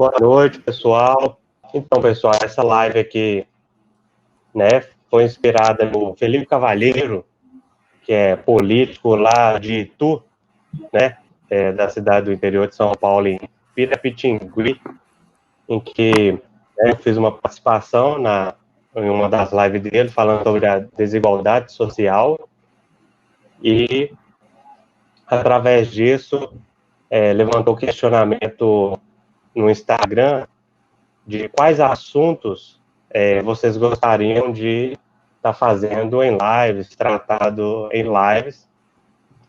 Boa noite, pessoal. Então, pessoal, essa live aqui, né, foi inspirada no Felipe Cavalheiro, que é político lá de Itu, né, da cidade do interior de São Paulo, em Pirapitingui, em que eu fiz uma participação em uma das lives dele, falando sobre a desigualdade social, e, através disso, levantou questionamento no Instagram de quais assuntos vocês gostariam de estar fazendo em lives, tratado em lives.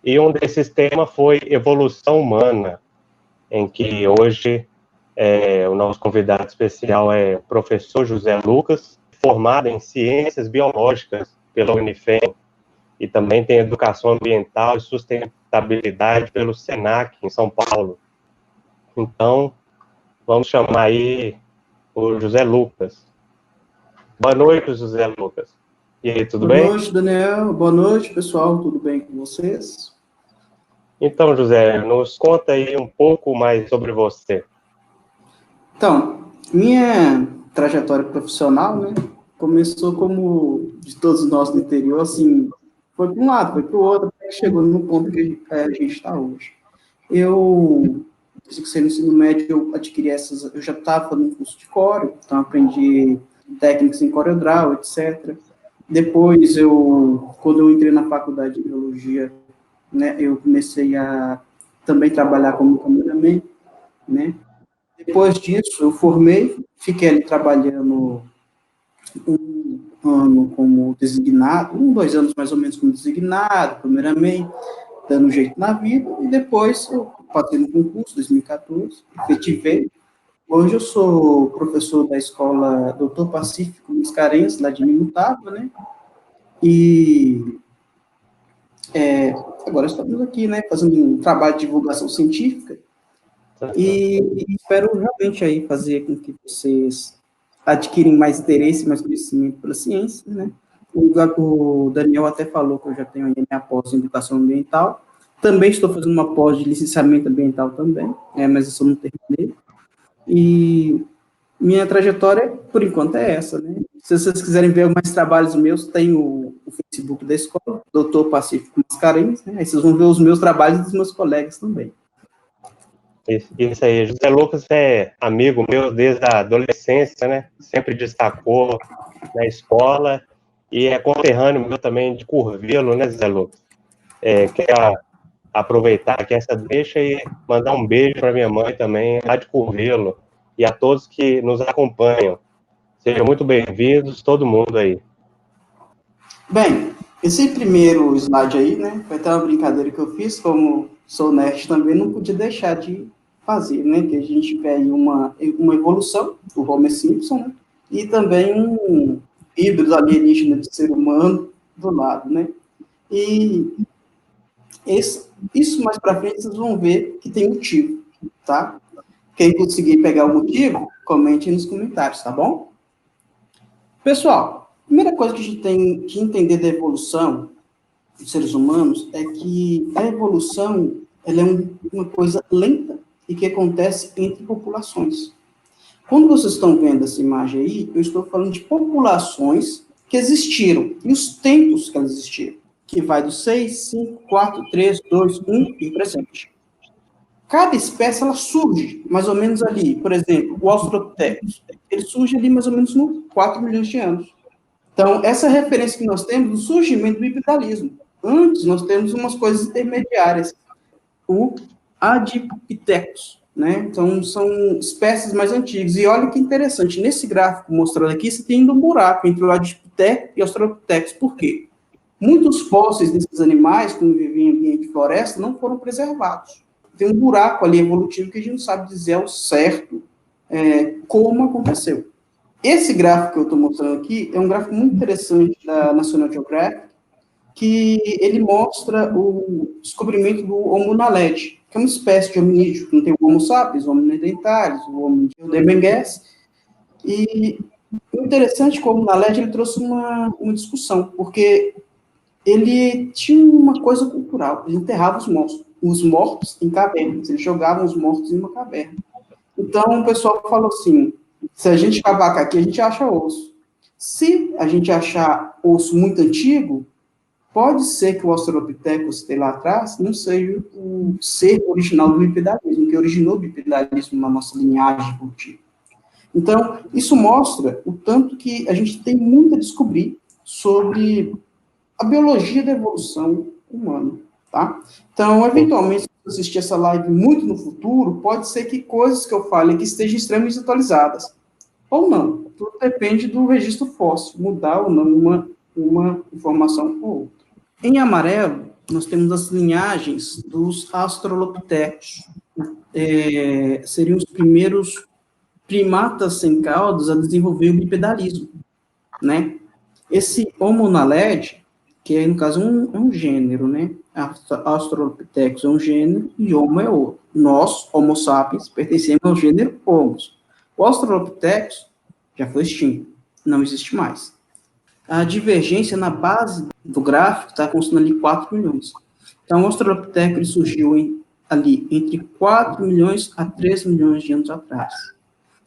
E um desses temas foi evolução humana, em que hoje o nosso convidado especial é o professor José Lucas, formado em Ciências Biológicas pela Unifem, e também tem Educação Ambiental e Sustentabilidade pelo SENAC, em São Paulo. Então, vamos chamar aí o José Lucas. Boa noite, José Lucas. E aí, tudo bem? Boa noite, Daniel. Boa noite, pessoal. Tudo bem com vocês? Então, José, nos conta aí um pouco mais sobre você. Então, minha trajetória profissional, né, começou como de todos nós do interior, assim, foi para um lado, foi para o outro, até que chegou no ponto que a gente está hoje. Desde que saí no ensino médio, eu já estava fazendo curso de coreo, então aprendi técnicas em CorelDRAW, etc. Depois, quando eu entrei na faculdade de biologia, né, eu comecei a também trabalhar como cameraman, né. Depois disso, eu formei, fiquei ali trabalhando um ano como designado, 2 anos mais ou menos como designado, cameraman, dando um jeito na vida, e depois eu passei no concurso, 2014, efetivei. Hoje eu sou professor da escola Doutor Pacífico Mascarenhas, lá de Minutaba, né? E agora estamos aqui, né, fazendo um trabalho de divulgação científica, e espero realmente aí fazer com que vocês adquirem mais interesse, mais conhecimento pela ciência, né? O Daniel até falou que eu já tenho aí minha pós em educação ambiental. Também estou fazendo uma pós de licenciamento ambiental também, mas eu só não terminei. E minha trajetória, por enquanto, é essa, né? Se vocês quiserem ver mais trabalhos meus, tem o Facebook da escola, Doutor Pacífico Mascarenhas, né? Aí vocês vão ver os meus trabalhos e dos meus colegas também. Isso aí, José Lucas é amigo meu desde a adolescência, né? Sempre destacou na escola e é conterrâneo meu também de Curvelo, né, José Lucas? Quero aproveitar aqui essa deixa e mandar um beijo para minha mãe também, lá de Curvelo, e a todos que nos acompanham. Sejam muito bem-vindos, todo mundo aí. Bem, esse primeiro slide aí, né, vai ter uma brincadeira que eu fiz, como sou nerd também, não podia deixar de fazer, né, que a gente vê aí uma evolução do Homer Simpson, né, e também um híbrido alienígena de ser humano do lado, né, e isso mais para frente vocês vão ver que tem motivo, tá? Quem conseguir pegar o motivo, comente nos comentários, tá bom? Pessoal, a primeira coisa que a gente tem que entender da evolução dos seres humanos é que a evolução ela é uma coisa lenta e que acontece entre populações. Quando vocês estão vendo essa imagem aí, eu estou falando de populações que existiram e os tempos que elas existiram, que vai do 6, 5, 4, 3, 2, 1 e presente. Cada espécie, ela surge mais ou menos ali. Por exemplo, o Australopithecus, ele surge ali mais ou menos no 4 milhões de anos. Então, essa referência que nós temos do surgimento do hibridalismo. Antes, nós temos umas coisas intermediárias. O Adipithecus, né? Então, são espécies mais antigas. E olha que interessante, nesse gráfico mostrando aqui, você tem um buraco entre o Adipithecus e o Australopithecus. Por quê? Muitos fósseis desses animais, que viviam em ambiente de floresta, não foram preservados. Tem um buraco ali evolutivo que a gente não sabe dizer ao certo como aconteceu. Esse gráfico que eu estou mostrando aqui é um gráfico muito interessante da National Geographic, que ele mostra o descobrimento do Homo naledi, que é uma espécie de hominídeo, que não tem o Homo sapiens, o Homo neanderthalis, o Homo neanderthalensis. E o interessante é que o Homo naledi ele trouxe uma discussão, porque ele tinha uma coisa cultural, ele enterrava os mortos em cavernas, ele jogava os mortos em uma caverna. Então, o pessoal falou assim, se a gente cavacar aqui, a gente acha osso. Se a gente achar osso muito antigo, pode ser que o Australopithecus que tem lá atrás não seja o ser original do bipedalismo, que originou o bipedalismo na nossa linhagem evolutiva. Então, isso mostra o tanto que a gente tem muito a descobrir sobre a biologia da evolução humana, tá? Então, eventualmente, se você assistir essa live muito no futuro, pode ser que coisas que eu fale aqui estejam extremamente atualizadas, ou não. Tudo depende do registro fóssil, mudar ou não uma informação ou outra. Em amarelo, nós temos as linhagens dos Australopithecus. Seriam os primeiros primatas sem caudas a desenvolver o bipedalismo, né? Esse Homo naledi, que é, no caso, um gênero, né? Australopithecus é um gênero e Homo é outro. Nós, Homo sapiens, pertencemos ao gênero Homo. O Australopithecus já foi extinto, não existe mais. A divergência na base do gráfico está constando ali 4 milhões. Então, o Australopithecus surgiu ali entre 4 milhões a 3 milhões de anos atrás.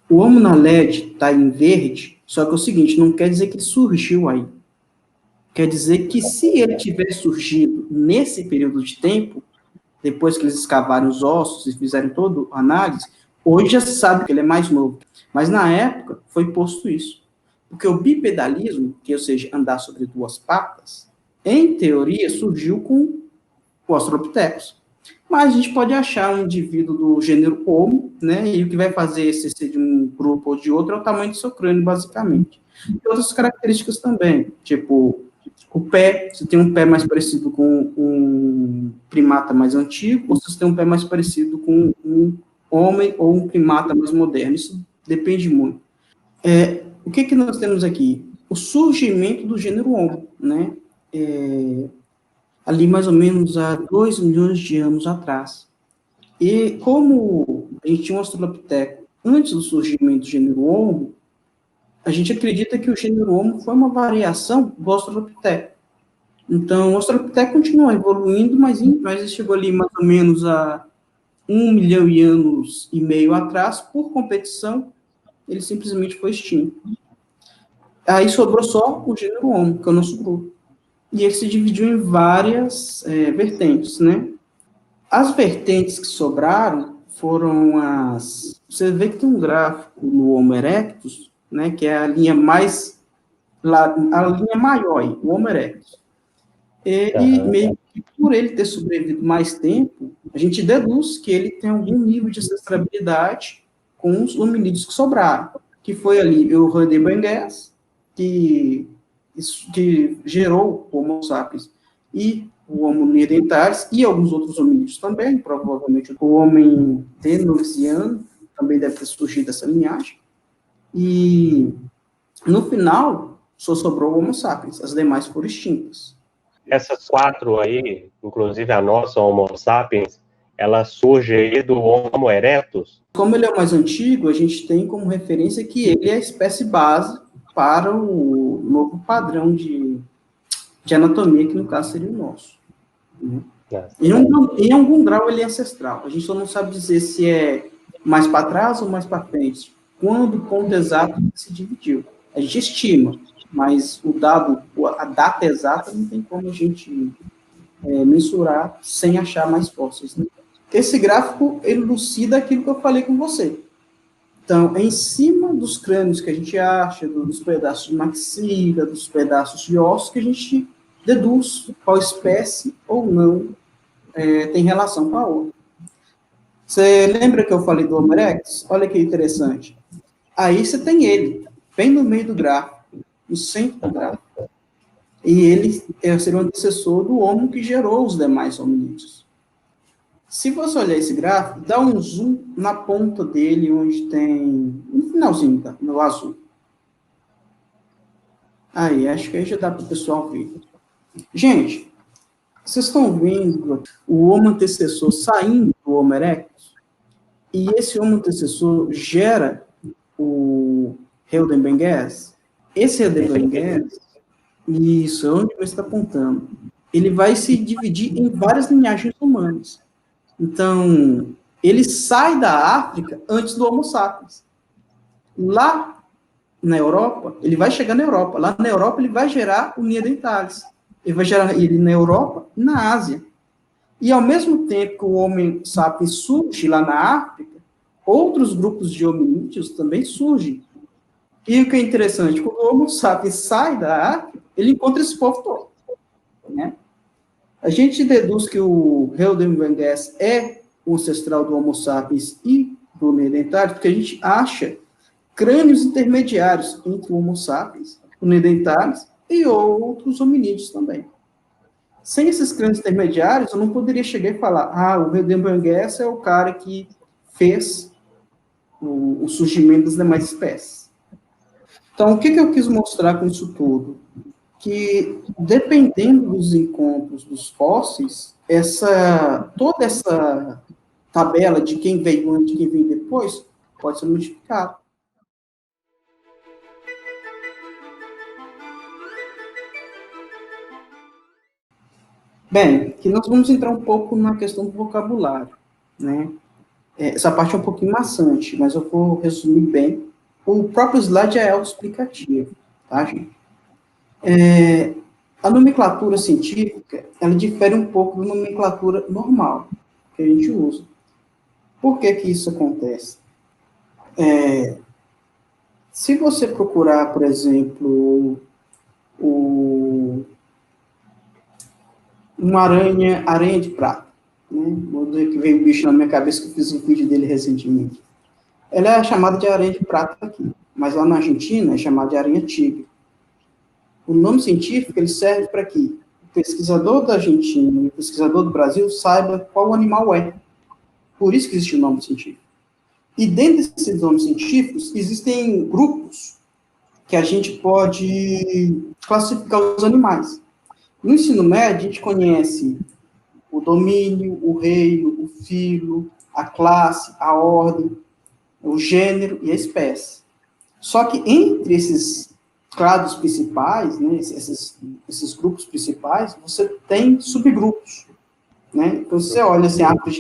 O Homo naledi está em verde, só que é o seguinte, não quer dizer que ele surgiu aí. Quer dizer que se ele tivesse surgido nesse período de tempo, depois que eles escavaram os ossos e fizeram toda a análise, hoje já se sabe que ele é mais novo. Mas na época foi posto isso. Porque o bipedalismo, que ou seja, andar sobre duas patas, em teoria surgiu com o Australopithecus. Mas a gente pode achar um indivíduo do gênero Homo, né? E o que vai fazer esse ser de um grupo ou de outro é o tamanho do seu crânio, basicamente. E outras características também, tipo o pé, você tem um pé mais parecido com um primata mais antigo, ou você tem um pé mais parecido com um homem ou um primata mais moderno. Isso depende muito. O que nós temos aqui? O surgimento do gênero Homo, né? Ali mais ou menos há 2 milhões de anos atrás. E como a gente tinha um Australopithecus antes do surgimento do gênero Homo, a gente acredita que o gênero Homo foi uma variação do Australopithecus. Então, o Australopithecus continua evoluindo, mas chegou ali mais ou menos a 1 milhão de anos e meio atrás, por competição, ele simplesmente foi extinto. Aí sobrou só o gênero Homo, que é o nosso grupo. E ele se dividiu em várias vertentes, né? As vertentes que sobraram foram as... Você vê que tem um gráfico no Homo erectus, né, que é a linha mais... a linha maior, o Homo erectus. E meio que por ele ter sobrevivido mais tempo, a gente deduz que ele tem algum nível de ancestralidade com os hominídeos que sobraram, que foi ali o Rodenbengues, que gerou o Homo sapiens e o Homo neanderthalis e alguns outros hominídeos também, provavelmente o homem denoisiano também deve ter surgido dessa linhagem. E no final só sobrou o Homo sapiens, as demais foram extintas. Essas 4 aí, inclusive a nossa Homo sapiens, ela surge aí do Homo erectus? Como ele é o mais antigo, a gente tem como referência que ele é a espécie base para o novo padrão de anatomia, que no caso seria o nosso. Né? Em algum grau ele é ancestral. A gente só não sabe dizer se é mais para trás ou mais para frente. Quando o ponto exato se dividiu. A gente estima, mas a data exata não tem como a gente mensurar sem achar mais fósseis. Né? Esse gráfico elucida aquilo que eu falei com você. Então, é em cima dos crânios que a gente acha, dos pedaços de maxila, dos pedaços de ossos, que a gente deduz qual espécie ou não tem relação com a outra. Você lembra que eu falei do Homo erectus? Olha que interessante. Aí você tem ele, bem no meio do gráfico, no centro do gráfico. E ele seria o antecessor do Homo que gerou os demais hominídeos. Se você olhar esse gráfico, dá um zoom na ponta dele, onde tem um finalzinho, tá? No azul. Aí, acho que aí já dá para o pessoal ver. Gente, vocês estão vendo o Homo antecessor saindo do Homo erectus? E esse Homo antecessor gera o Rodenbengues? Esse Rodenbengues, isso, é onde você está apontando. Ele vai se dividir em várias linhagens humanas. Então, ele sai da África antes do Homo sapiens. Lá na Europa, ele vai chegar na Europa. Lá na Europa, ele vai gerar o Neanderthals. Ele vai gerar ele na Europa e na Ásia. E, ao mesmo tempo que o Homo sapiens surge lá na África, outros grupos de hominídeos também surgem. E o que é interessante, quando o Homo sapiens sai da África, ele encontra esse povo todo. Né? A gente deduz que o Heldenberg é o ancestral do Homo sapiens e do Neanderthal, porque a gente acha crânios intermediários entre o Homo sapiens, o Neanderthal e outros hominídeos também. Sem esses crânios intermediários, eu não poderia chegar e falar, o Heldenberg é o cara que fez o surgimento das demais espécies. Então, o que eu quis mostrar com isso tudo? Que, dependendo dos encontros dos fósseis, toda essa tabela de quem veio antes e quem veio depois pode ser modificada. Bem, aqui nós vamos entrar um pouco na questão do vocabulário, né? Essa parte é um pouquinho maçante, mas eu vou resumir bem. O próprio slide é autoexplicativo, tá, gente? A nomenclatura científica, ela difere um pouco da nomenclatura normal que a gente usa. Por que que isso acontece? Se você procurar, por exemplo, uma aranha de prata, né? Vou dizer que veio um bicho na minha cabeça que eu fiz um vídeo dele recentemente. Ela é chamada de aranha de prata aqui, mas lá na Argentina é chamada de aranha-tigre. O nome científico ele serve para que o pesquisador da Argentina e o pesquisador do Brasil saiba qual animal é. Por isso que existe o nome científico. E dentro desses nomes científicos, existem grupos que a gente pode classificar os animais. No ensino médio, a gente conhece o domínio, o reino, o filo, a classe, a ordem, o gênero e a espécie. Só que entre esses clados principais, né, esses grupos principais, você tem subgrupos. Né? Então, se você olha assim, a árvore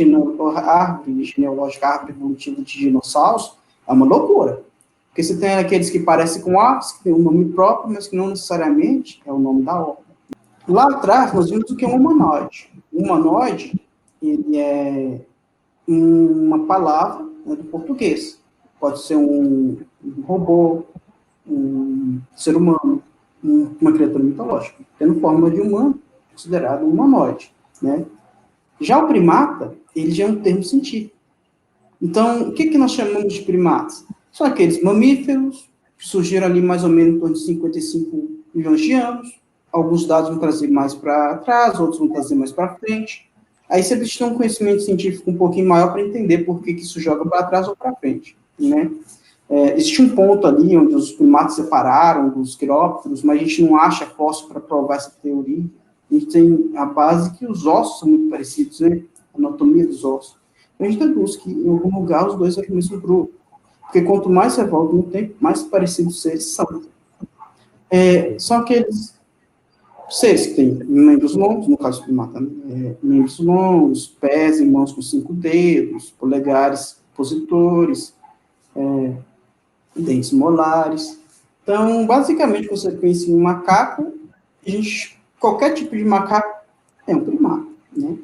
genealógica, a árvore evolutiva de dinossauros, é uma loucura. Porque você tem aqueles que parecem com aves, que têm um nome próprio, mas que não necessariamente é o nome da ordem. Lá atrás, nós vimos o que é um humanoide. O humanoide, ele é uma palavra, né, do português. Pode ser um robô, um ser humano, uma criatura mitológica, tendo forma de humano, considerado um humanoide, né? Já o primata, ele já é um termo científico. Então, o que nós chamamos de primatas? São aqueles mamíferos que surgiram ali mais ou menos em torno de 55 milhões de anos. Alguns dados vão trazer mais para trás, outros vão trazer mais para frente. Aí você precisa ter um conhecimento científico um pouquinho maior para entender por que isso joga para trás ou para frente, né? Existe um ponto ali onde os primatas separaram dos quirópteros, mas a gente não acha fóssil para provar essa teoria. A gente tem a base que os ossos são muito parecidos, né? A anatomia dos ossos. A gente deduz que, em algum lugar, os dois é o mesmo grupo. Porque quanto mais você volta no tempo, mais parecidos seres são. São aqueles seres que têm membros longos, no caso do primata, membros longos, pés e mãos com 5 dedos, polegares positores, dentes molares. Então, basicamente, você pensa em um macaco, qualquer tipo de macaco é um primata, né?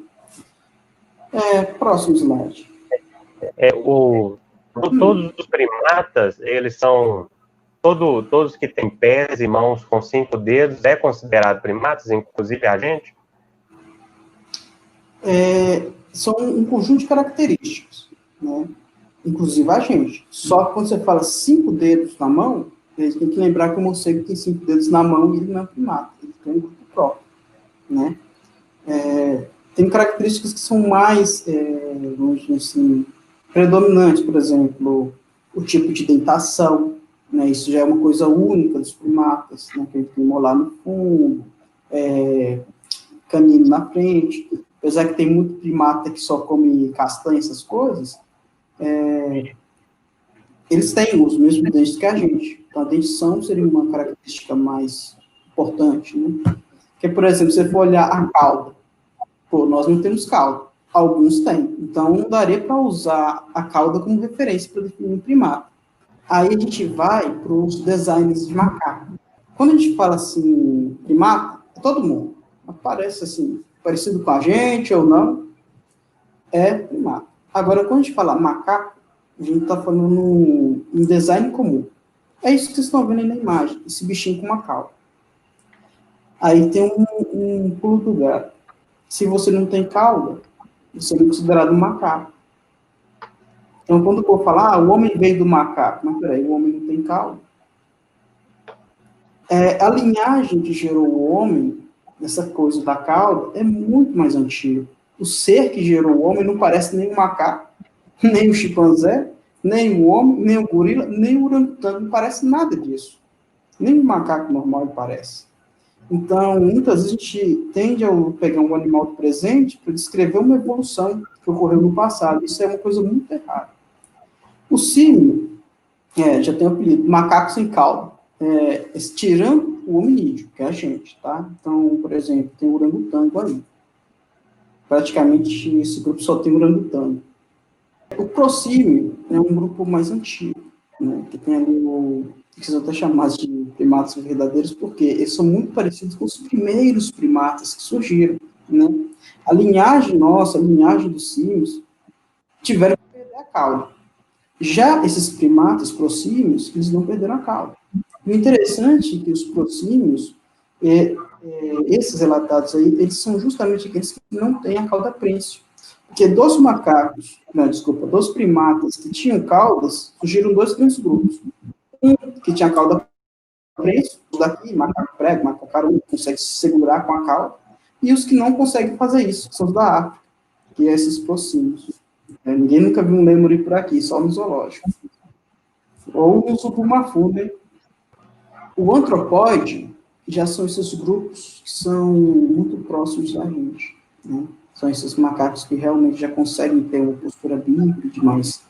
Próximo slide. Todos os primatas, eles são... Todos que têm pés e mãos com 5 dedos é considerado primatas, inclusive a gente? São um conjunto de características, né? Inclusive a gente. Só que quando você fala 5 dedos na mão, a gente tem que lembrar que o morcego tem 5 dedos na mão e ele não é primata, ele tem um grupo próprio, né? Tem características que são mais, vamos dizer assim, predominantes, por exemplo, o tipo de dentação, né? Isso já é uma coisa única dos primatas, né? Que ele tem molar no fundo, canino na frente. Apesar que tem muito primata que só come castanha, essas coisas, eles têm os mesmos dentes que a gente. Então, a dentição seria uma característica mais importante, né? Porque, por exemplo, se você for olhar a cauda, nós não temos cauda. Alguns têm. Então, não daria para usar a cauda como referência para definir um primata. Aí a gente vai para os designs de macaco. Quando a gente fala assim, primata, é todo mundo. Aparece assim, parecido com a gente ou não, é primata. Agora, quando a gente fala macaco, a gente está falando um design comum. É isso que vocês estão vendo aí na imagem, esse bichinho com uma cauda. Aí tem um pulo do gato. Se você não tem cauda, você é considerado um macaco. Então, quando eu vou falar, o homem veio do macaco, mas peraí, o homem não tem cauda. A linhagem que gerou o homem, essa coisa da cauda, é muito mais antiga. O ser que gerou o homem não parece nem o macaco, nem o chimpanzé, nem o homem, nem o gorila, nem o orangotango, não parece nada disso. Nem o macaco normal parece. Então, muitas vezes a gente tende a pegar um animal do presente para descrever uma evolução que ocorreu no passado. Isso é uma coisa muito errada. O símio, já tem o apelido, macaco sem cauda, tirando o hominídeo, que é a gente, tá? Então, por exemplo, tem o orangotango ali. Praticamente, esse grupo só tem orangotango. O prosímio é um grupo mais antigo, né? Que tem ali que são até chamados de primatas verdadeiros, porque eles são muito parecidos com os primeiros primatas que surgiram, né? A linhagem nossa, a linhagem dos símios, tiveram que perder a cauda. Já esses primatas prosímios, eles não perderam a cauda. O interessante é que os prosímios, esses relatados aí, eles são justamente aqueles que não têm a cauda prênsil. Porque dos dos primatas que tinham caudas, surgiram dois grandes grupos. Um que tinha cauda prênsil, os daqui, macaco prego, macaco carudo, consegue se segurar com a cauda, e os que não conseguem fazer isso, que são os da África, que é esses prosímios. Ninguém nunca viu um lêmure por aqui, só no zoológico. Ou um supumafu, né? O antropóide já são esses grupos que são muito próximos da gente, né? São esses macacos que realmente já conseguem ter uma postura bípede, mas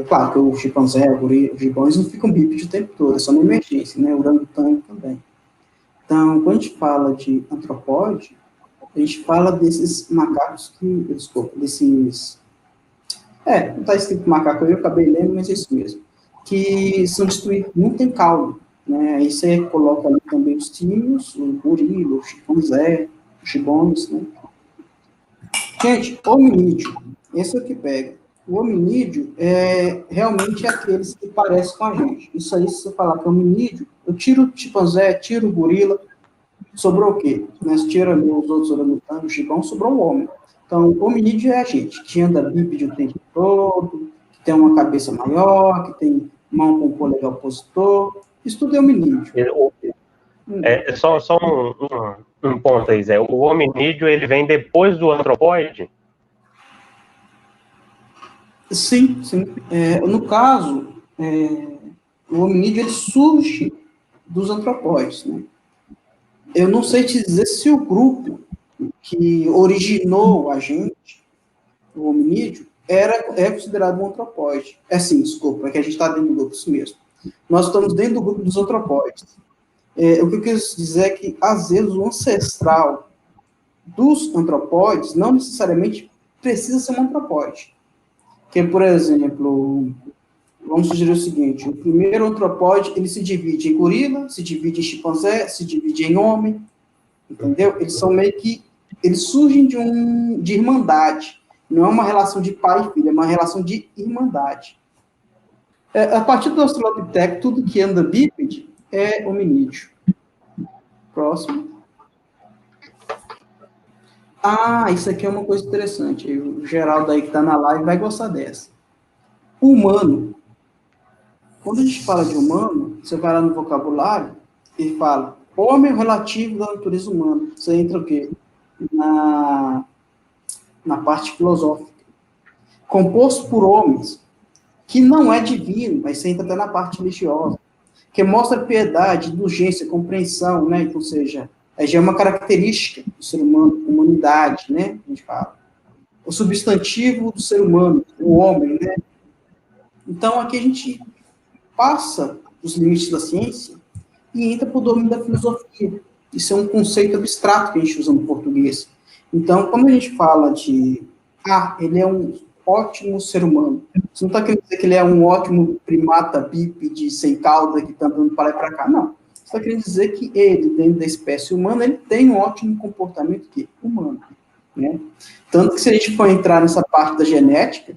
claro que o chimpanzé, o gorila, os gibões não ficam bípedes o tempo todo, é só na emergência, né? O orangotango também. Então, quando a gente fala de antropóide, a gente fala desses macacos que, não está escrito macaco, eu acabei lendo, mas é isso mesmo, que são destruídos, não tem cauda, né? Aí você coloca ali também os tímios, o gorila, o chimpanzé, os gibbons, né? Gente, hominídeo, esse é o que pega. O hominídeo realmente é aqueles que parecem com a gente. Isso aí, se você falar que é hominídeo, eu tiro o chimpanzé, tiro o gorila, sobrou o quê? Nós tiramos os outros orangotangos, o gibão, sobrou o homem. Então, o hominídeo é a gente, que anda bípede o tempo todo, que tem uma cabeça maior, que tem mão com polegar opositor. Isso tudo é hominídeo. Só um ponto aí, Zé. O hominídeo, ele vem depois do antropóide? Sim. No caso, o hominídeo, ele surge dos antropóides, né? Eu não sei te dizer se o grupo que originou a gente, o hominídeo, é considerado um antropóide. Desculpa, é que a gente está dentro do grupo, isso mesmo. Nós estamos dentro do grupo dos antropóides. O que eu quis dizer é que, às vezes, o ancestral dos antropóides não necessariamente precisa ser um antropóide. Porque, por exemplo, vamos sugerir o seguinte, o primeiro antropóide, ele se divide em gorila, se divide em chimpanzé, se divide em homem, entendeu? Eles são meio que, eles surgem de irmandade, não é uma relação de pai e filho, é uma relação de irmandade. A partir do Australopithecus, tudo que anda bípede é hominídeo. Próximo. Isso aqui é uma coisa interessante, o Geraldo aí que está na live vai gostar dessa. O humano, quando a gente fala de humano, você vai lá no vocabulário, ele fala, homem relativo da natureza humana. Você entra o quê? Na parte filosófica. Composto por homens, que não é divino, mas você entra até na parte religiosa, que mostra piedade, indulgência, compreensão, né? Ou seja, já é uma característica do ser humano, humanidade, né? A gente fala. O substantivo do ser humano, o homem, né? Então, aqui a gente passa os limites da ciência e entra para o domínio da filosofia. Isso é um conceito abstrato que a gente usa no português. Então, quando a gente fala de ele é um ótimo ser humano. Você não está querendo dizer que ele é um ótimo primata bípede sem cauda que está andando para lá e para cá. Não. Você está querendo dizer que ele, dentro da espécie humana, ele tem um ótimo comportamento humano. Né? Tanto que se a gente for entrar nessa parte da genética,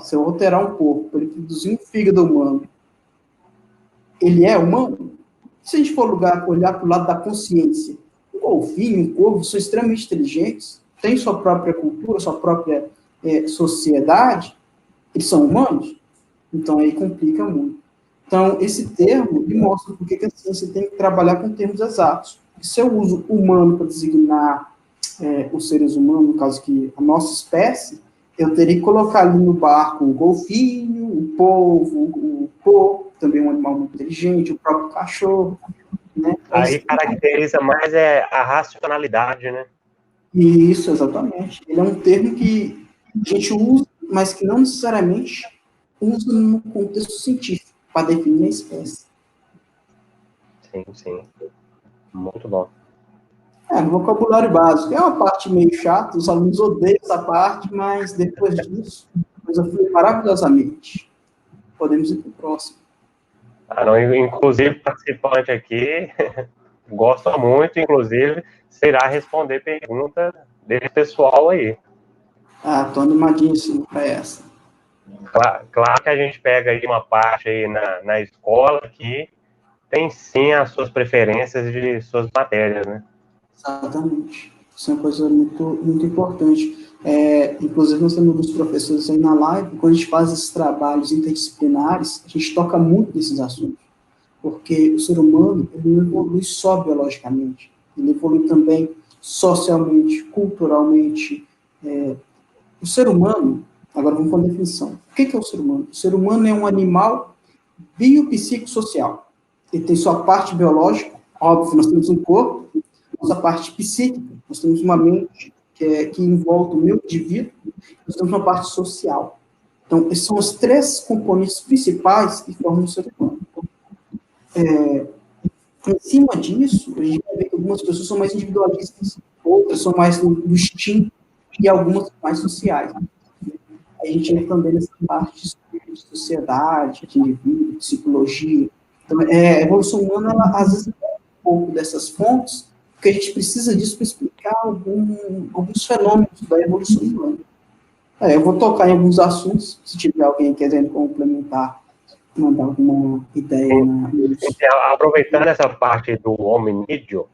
se eu alterar um corpo para ele produzir um fígado humano, ele é humano? Se a gente for olhar para o lado da consciência, um golfinho, um corvo são extremamente inteligentes, têm sua própria cultura, sua própria sociedade, eles são humanos? Então, aí complica muito. Então, esse termo me mostra por que a ciência tem que trabalhar com termos exatos. Se eu uso humano para designar os seres humanos, no caso que a nossa espécie, eu teria que colocar ali no barco o golfinho, o polvo, o porco, também um animal muito inteligente, o próprio cachorro. Né? Aí caracteriza mais a racionalidade, né? Isso, exatamente. Ele é um termo que a gente usa, mas que não necessariamente usa no contexto científico, para definir a espécie. Sim, sim. Muito bom. No vocabulário básico. É uma parte meio chata, os alunos odeiam essa parte, mas depois disso, a coisa flui maravilhosamente. Podemos ir para o próximo. Inclusive, o participante aqui gosta muito, inclusive, será responder pergunta desse pessoal aí. Estou animadíssimo para essa. Claro que a gente pega aí uma parte aí na escola que tem sim as suas preferências de suas matérias, né? Exatamente. Isso é uma coisa muito, muito importante. Inclusive, nós temos alguns professores aí na live, quando a gente faz esses trabalhos interdisciplinares, a gente toca muito nesses assuntos. Porque o ser humano, ele não evolui só biologicamente, ele evolui também socialmente, culturalmente. O ser humano, agora vamos para a definição. O que é o ser humano? O ser humano é um animal biopsicossocial. Ele tem sua parte biológica, óbvio, nós temos um corpo, nossa parte psíquica, nós temos uma mente que envolve o meu indivíduo, nós temos uma parte social. Então, esses são os três componentes principais que formam o ser humano. Em cima disso, a gente vai ver que algumas pessoas são mais individualistas, outras são mais do instinto e algumas mais sociais. A gente entra também nessa parte de sociedade, de indivíduo, de psicologia. Então, a evolução humana, ela, às vezes, é um pouco dessas fontes, porque a gente precisa disso para explicar alguns fenômenos da evolução humana. Eu vou tocar em alguns assuntos, se tiver alguém querendo complementar, mandar alguma ideia. Aproveitando essa parte do hominídeo,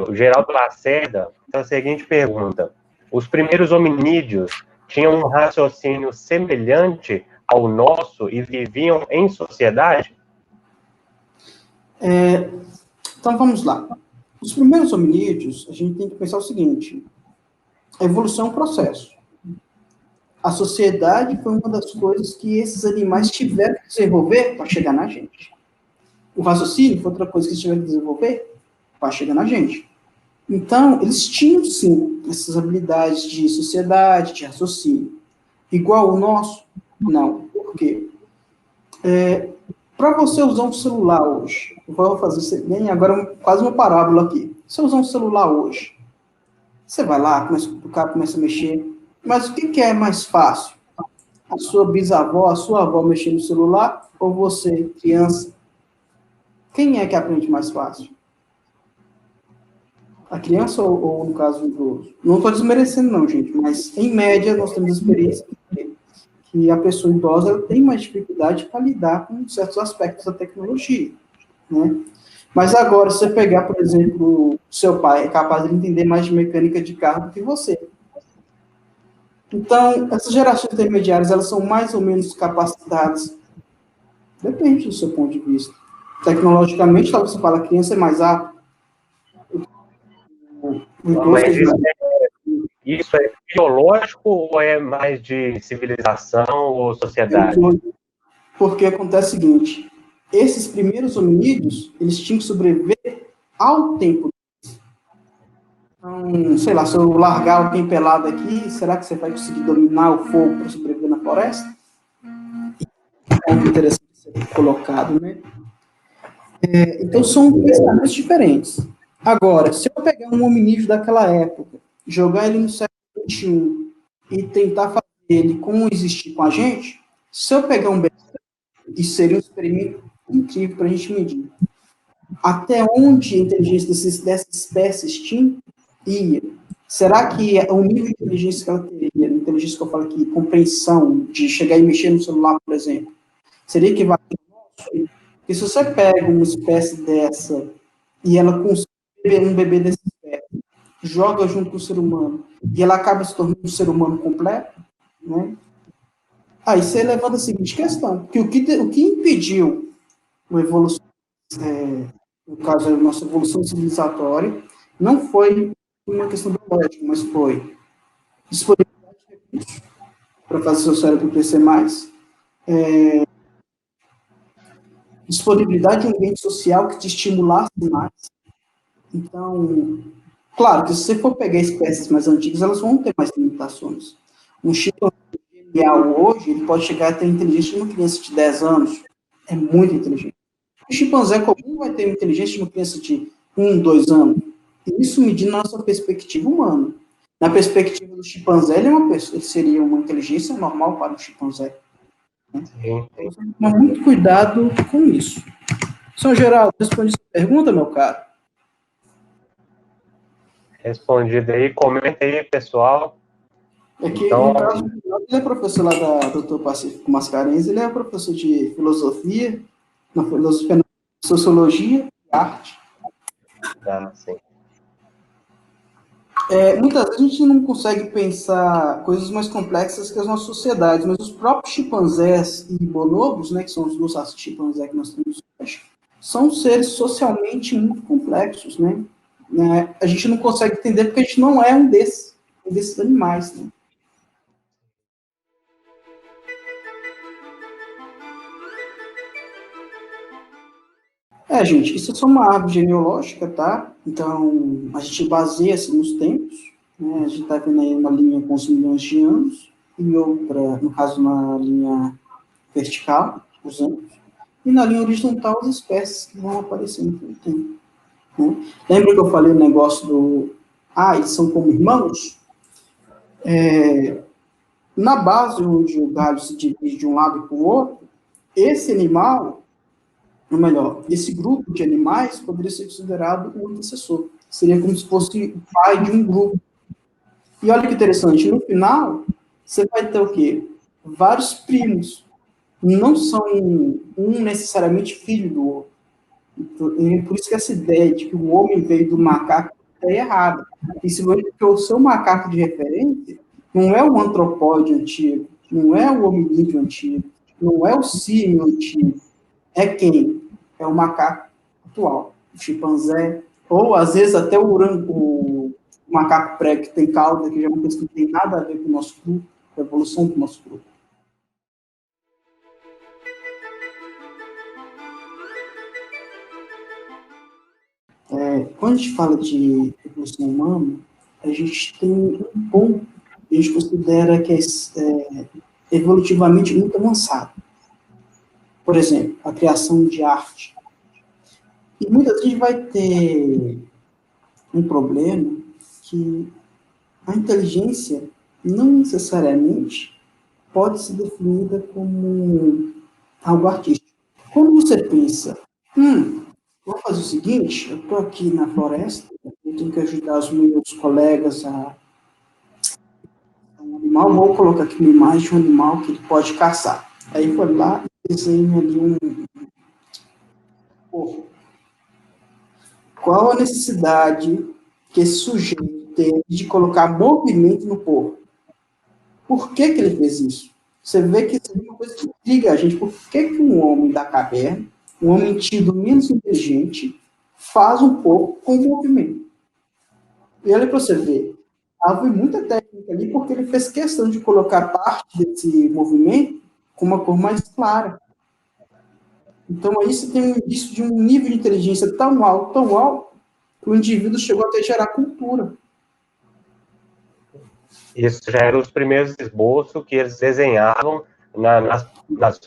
o Geraldo Lacerda faz a seguinte pergunta: os primeiros hominídeos tinham um raciocínio semelhante ao nosso e viviam em sociedade? Então, vamos lá. Os primeiros hominídeos, a gente tem que pensar o seguinte: a evolução é um processo. A sociedade foi uma das coisas que esses animais tiveram que desenvolver para chegar na gente. O raciocínio foi outra coisa que eles tiveram que desenvolver para chegar na gente. Então, eles tinham, sim, essas habilidades de sociedade, de raciocínio. Igual o nosso? Não. Por quê? Para você usar um celular hoje, eu vou fazer bem agora quase uma parábola aqui. Se eu usar um celular hoje, você vai lá, o cara começa a mexer, mas o que é mais fácil? A sua bisavó, a sua avó mexer no celular ou você, criança? Quem é que aprende mais fácil? A criança ou no caso, o idoso? Não estou desmerecendo não, gente, mas em média nós temos experiência que a pessoa idosa ela tem mais dificuldade para lidar com certos aspectos da tecnologia, né? Mas agora, se você pegar, por exemplo, seu pai é capaz de entender mais de mecânica de carro do que você. Então, essas gerações intermediárias, elas são mais ou menos capacitadas. Depende do seu ponto de vista. Tecnologicamente, talvez você fala, a criança é mais apta. Isso é biológico ou é mais de civilização ou sociedade? Porque acontece o seguinte, esses primeiros hominídeos, eles tinham que sobreviver ao tempo. Então, sei lá, se eu largar alguém pelado aqui, será que você vai conseguir dominar o fogo para sobreviver na floresta? É interessante ser colocado, né? Então, são pensamentos diferentes. Agora, se eu pegar um hominídeo daquela época, jogar ele no século XXI, e tentar fazer ele como existir com a gente, se eu pegar um bebê, isso seria um experimento incrível para a gente medir. Até onde a inteligência dessa espécie ia? Será que o nível de inteligência que ela teria, inteligência que eu falo aqui, compreensão, de chegar e mexer no celular, por exemplo, seria equivalente ao nosso? Porque se você pega uma espécie dessa e ela consegue um bebê dessa espécie, joga junto com o ser humano, e ela acaba se tornando um ser humano completo, né? Aí você levanta a seguinte questão, que o que impediu a evolução, no caso, a nossa evolução civilizatória, não foi uma questão biológica, mas foi disponibilidade de recursos para fazer seu cérebro crescer mais, disponibilidade de um ambiente social que te estimulasse mais. Então, claro que se você for pegar espécies mais antigas, elas vão ter mais limitações. Um chimpanzé genial hoje, ele pode chegar a ter a inteligência de uma criança de 10 anos. É muito inteligente. O chimpanzé comum vai ter a inteligência de uma criança de 1, 2 anos. E isso medindo a nossa perspectiva humana. Na perspectiva do chimpanzé, ele seria uma inteligência normal para o chimpanzé. Né? Sim. Então, você tem que tomar muito cuidado com isso. São Geraldo, responde essa pergunta, meu caro? Respondido aí, comenta aí, pessoal. É que, Então, no caso, ele é professor lá da Dr. Pacífico Mascarenhas, ele é professor de filosofia, na filosofia, não, sociologia e arte. sim. Muitas vezes a gente não consegue pensar coisas mais complexas que as nossas sociedades, mas os próprios chimpanzés e bonobos, né, que são os dois raças de chimpanzé que nós temos hoje, são seres socialmente muito complexos, né? A gente não consegue entender porque a gente não é um desses animais, né? Gente, isso é só uma árvore genealógica, tá? Então, a gente baseia-se nos tempos, né? A gente está vendo aí uma linha com os milhões de anos, e outra, no caso, uma linha vertical, os anos, e na linha horizontal, as espécies que vão aparecendo pelo tempo. Né? Lembra que eu falei o negócio do... eles são como irmãos? Na base onde o galho se divide de um lado para o outro, esse animal, ou melhor, esse grupo de animais poderia ser considerado um antecessor. Seria como se fosse o pai de um grupo. E olha que interessante, no final, você vai ter o quê? Vários primos. Não são um necessariamente filho do outro. Então, por isso que essa ideia de que o homem veio do macaco é errada. Isso porque o seu macaco de referência não é o antropóide antigo, não é o hominídeo antigo, não é o símio antigo. É quem? É o macaco atual, o chimpanzé, ou às vezes até o macaco prego que tem cauda, que já é uma coisa que não tem nada a ver com o nosso grupo, com a evolução do nosso grupo. Quando a gente fala de evolução humana, a gente tem um ponto que a gente considera que é evolutivamente muito avançado. Por exemplo, a criação de arte. E muitas vezes a gente vai ter um problema que a inteligência não necessariamente pode ser definida como algo artístico. Quando você pensa, vou fazer o seguinte, eu estou aqui na floresta, eu tenho que ajudar os meus colegas a um animal, vou colocar aqui uma imagem de um animal que ele pode caçar. Aí foi lá e desenha ali um porco. Qual a necessidade que esse sujeito tem de colocar movimento no porco? Por que ele fez isso? Você vê que isso é uma coisa que intriga a gente. Por que um homem da caverna, um homem tido menos inteligente, faz um porco com movimento? E olha para você ver, havia muita técnica ali, porque ele fez questão de colocar parte desse movimento com uma cor mais clara. Então, aí você tem um indício de um nível de inteligência tão alto, que o indivíduo chegou até a gerar cultura. Isso já eram os primeiros esboços que eles desenhavam nas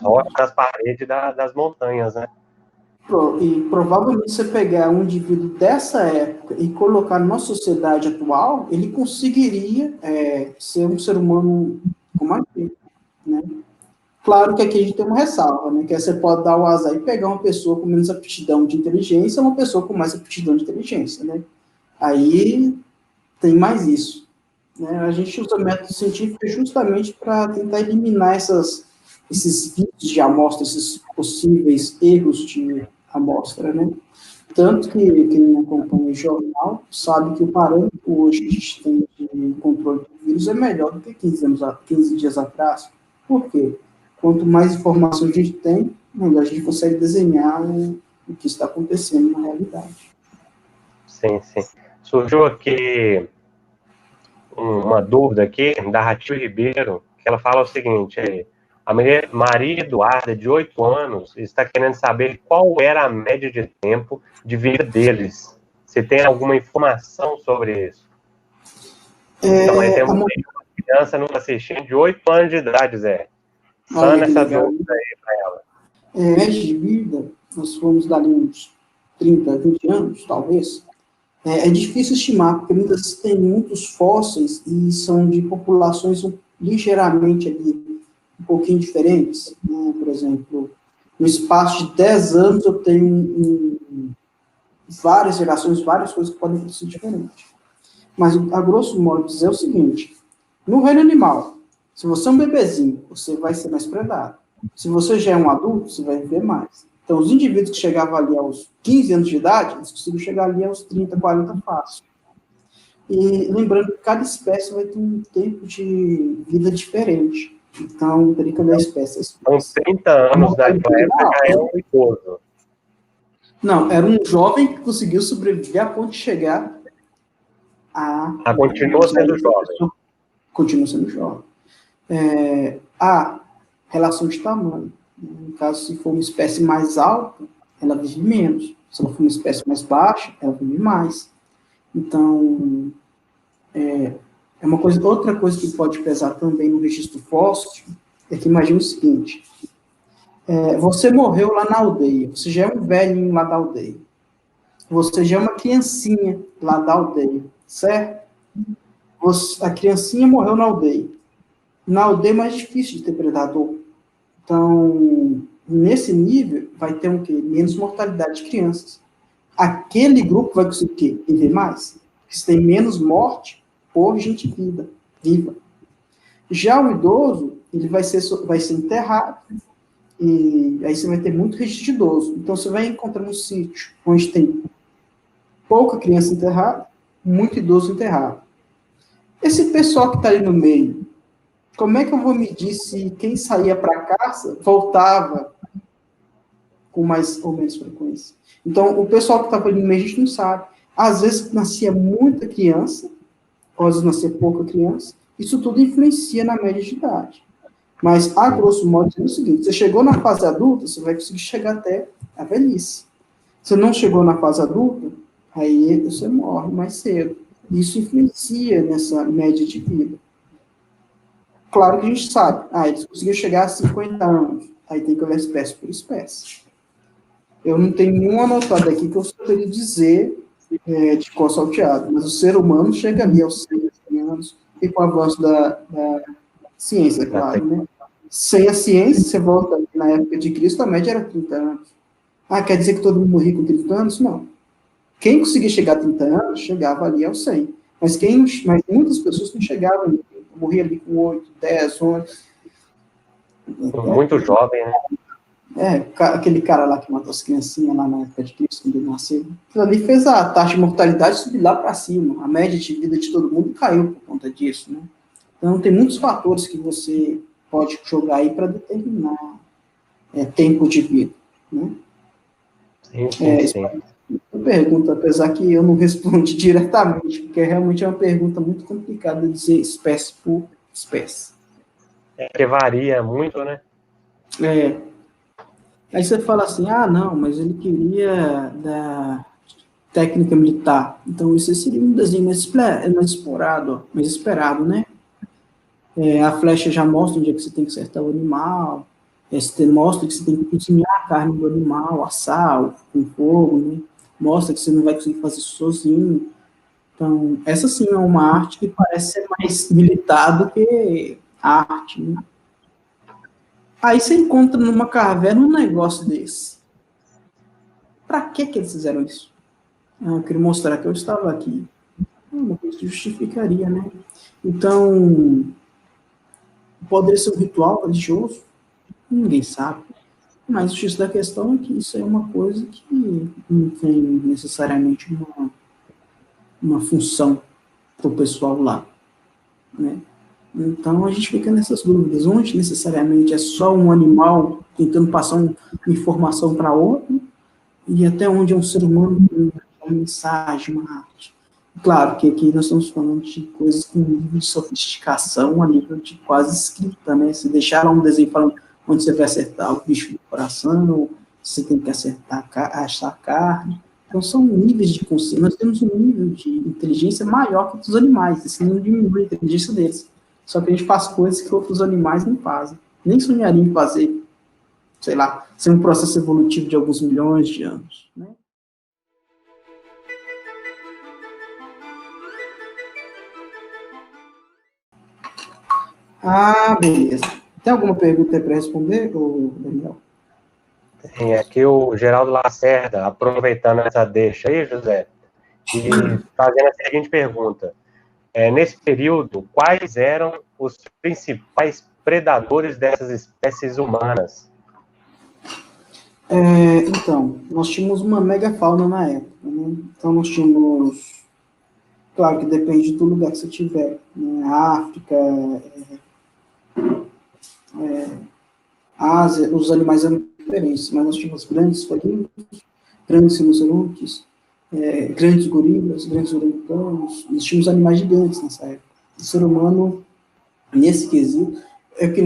rochas, nas paredes das montanhas, né? E provavelmente você pegar um indivíduo dessa época e colocar na sociedade atual, ele conseguiria ser um ser humano como aquele, né? Claro que aqui a gente tem uma ressalva, né? Que você pode dar o azar e pegar uma pessoa com menos aptidão de inteligência e uma pessoa com mais aptidão de inteligência, né? Aí tem mais isso, né? A gente usa método científico justamente para tentar eliminar esses vícios de amostra, esses possíveis erros de amostra, né? Tanto que quem acompanha o jornal sabe que o parâmetro hoje que a gente tem de controle do vírus é melhor do que 15 dias atrás. Por quê? Quanto mais informações a gente tem, melhor a gente consegue desenhar o que está acontecendo na realidade. Sim, sim. Surgiu aqui uma dúvida aqui da Ratil Ribeiro, que ela fala o seguinte, a Maria Eduarda, de 8 anos, está querendo saber qual era a média de tempo de vida deles. Você tem alguma informação sobre isso? Então, aí tem uma criança numa cestinha de 8 anos de idade, Zé. Sana essa dúvida aí para ela. Média de vida, nós fomos dali uns 30, 20 anos, talvez. É difícil estimar, porque ainda tem muitos fósseis e são de populações ligeiramente ali, um pouquinho diferentes. Né? Por exemplo, no espaço de 10 anos eu tenho várias gerações, várias coisas que podem acontecer diferentes. Mas, a grosso modo, dizer o seguinte, no reino animal, se você é um bebezinho, você vai ser mais predado. Se você já é um adulto, você vai viver mais. Então, os indivíduos que chegavam ali aos 15 anos de idade, eles conseguiam chegar ali aos 30, 40 fácil. E lembrando que cada espécie vai ter um tempo de vida diferente. Então, teria que olhar espécie a espécie. Com 30 anos daquela época já é um idoso. Não, era um jovem que conseguiu sobreviver a ponto de chegar continua sendo jovem. Continua sendo jovem. A relação de tamanho. No caso, se for uma espécie mais alta, ela vive menos. Se ela for uma espécie mais baixa, ela vive mais. Então, outra coisa que pode pesar também no registro fóssil é que imagina o seguinte, você morreu lá na aldeia, você já é um velhinho lá da aldeia, você já é uma criancinha lá da aldeia, certo? A criancinha morreu na aldeia. Na aldeia é mais difícil de ter predador. Então, nesse nível, vai ter um quê? Menos mortalidade de crianças. Aquele grupo vai conseguir o quê? Viver mais. Porque se tem menos morte por gente viva. Já o idoso, ele vai ser enterrado, e aí você vai ter muito registro de idoso. Então, você vai encontrar um sítio onde tem pouca criança enterrada, muito idoso enterrado. Esse pessoal que está ali no meio, como é que eu vou medir se quem saía para caça voltava com mais ou menos frequência? Então, o pessoal que estava ali no meio, a gente não sabe. Às vezes nascia muita criança, ou às vezes nascia pouca criança. Isso tudo influencia na média de idade. Mas, a grosso modo, é o seguinte, você chegou na fase adulta, você vai conseguir chegar até a velhice. Você não chegou na fase adulta, aí você morre mais cedo. Isso influencia nessa média de vida. Claro que a gente sabe, eles conseguiram chegar a 50 anos, aí tem que olhar espécie por espécie. Eu não tenho nenhum anotado aqui que eu poderia dizer de cor salteado, mas o ser humano chega ali aos 100 anos, e com o avanço da ciência, claro, né? Sem a ciência, você volta na época de Cristo, a média era 30 anos. Quer dizer que todo mundo morria com 30 anos? Não. Quem conseguia chegar a 30 anos, chegava ali aos 100. Mas muitas pessoas não chegavam ali. Morria ali com 8, 10, 11. Muito jovem, né? Aquele cara lá que matou as criancinhas lá na época de Cristo, quando ele nasceu. Aquilo ali fez a taxa de mortalidade subir lá para cima. A média de vida de todo mundo caiu por conta disso, né? Então, tem muitos fatores que você pode jogar aí para determinar tempo de vida, né? Sim. Pergunta, apesar que eu não respondi diretamente, porque realmente é uma pergunta muito complicada de dizer espécie por espécie. Porque varia muito, né? Aí você fala assim, não, mas ele queria da técnica militar. Então, isso seria um desenho mais explorado, mais esperado, né? A flecha já mostra onde é que você tem que acertar o animal. Mostra que você tem que cozinhar a carne do animal, assar com fogo, né? Mostra que você não vai conseguir fazer isso sozinho. Então, essa sim é uma arte que parece ser mais militar do que arte, né? Aí você encontra numa caverna um negócio desse. Para que eles fizeram isso? Eu queria mostrar que eu estava aqui. Uma coisa que justificaria, né? Então, poderia ser um ritual religioso? Ninguém sabe. Mas o X da questão é que isso é uma coisa que não tem necessariamente uma função para o pessoal lá, né? Então a gente fica nessas dúvidas, onde necessariamente é só um animal tentando passar uma informação para outro, e até onde é um ser humano com uma mensagem, uma arte. Claro que aqui nós estamos falando de coisas com nível de sofisticação, a nível de quase escrita, né? Se deixar lá um desenho falando onde você vai acertar o bicho do coração, você tem que acertar a carne. Então, são níveis de consciência. Nós temos um nível de inteligência maior que os animais. Isso não diminui a inteligência deles. Só que a gente faz coisas que outros animais não fazem. Nem sonhariam em fazer, sei lá, ser um processo evolutivo de alguns milhões de anos, né? Ah, beleza. Tem alguma pergunta aí para responder, Daniel? Tem aqui o Geraldo Lacerda, aproveitando essa deixa aí, José, e fazendo a seguinte pergunta. Nesse período, quais eram os principais predadores dessas espécies humanas? Então, nós tínhamos uma megafauna na época, né? Então, nós tínhamos, claro que depende do lugar que você tiver, né? África, Ásia, os animais eram diferentes, mas nós tínhamos grandes felinos, grandes rinocerontes, grandes gorilas, grandes orangotangos, nós tínhamos animais gigantes nessa época. O ser humano, nesse quesito, que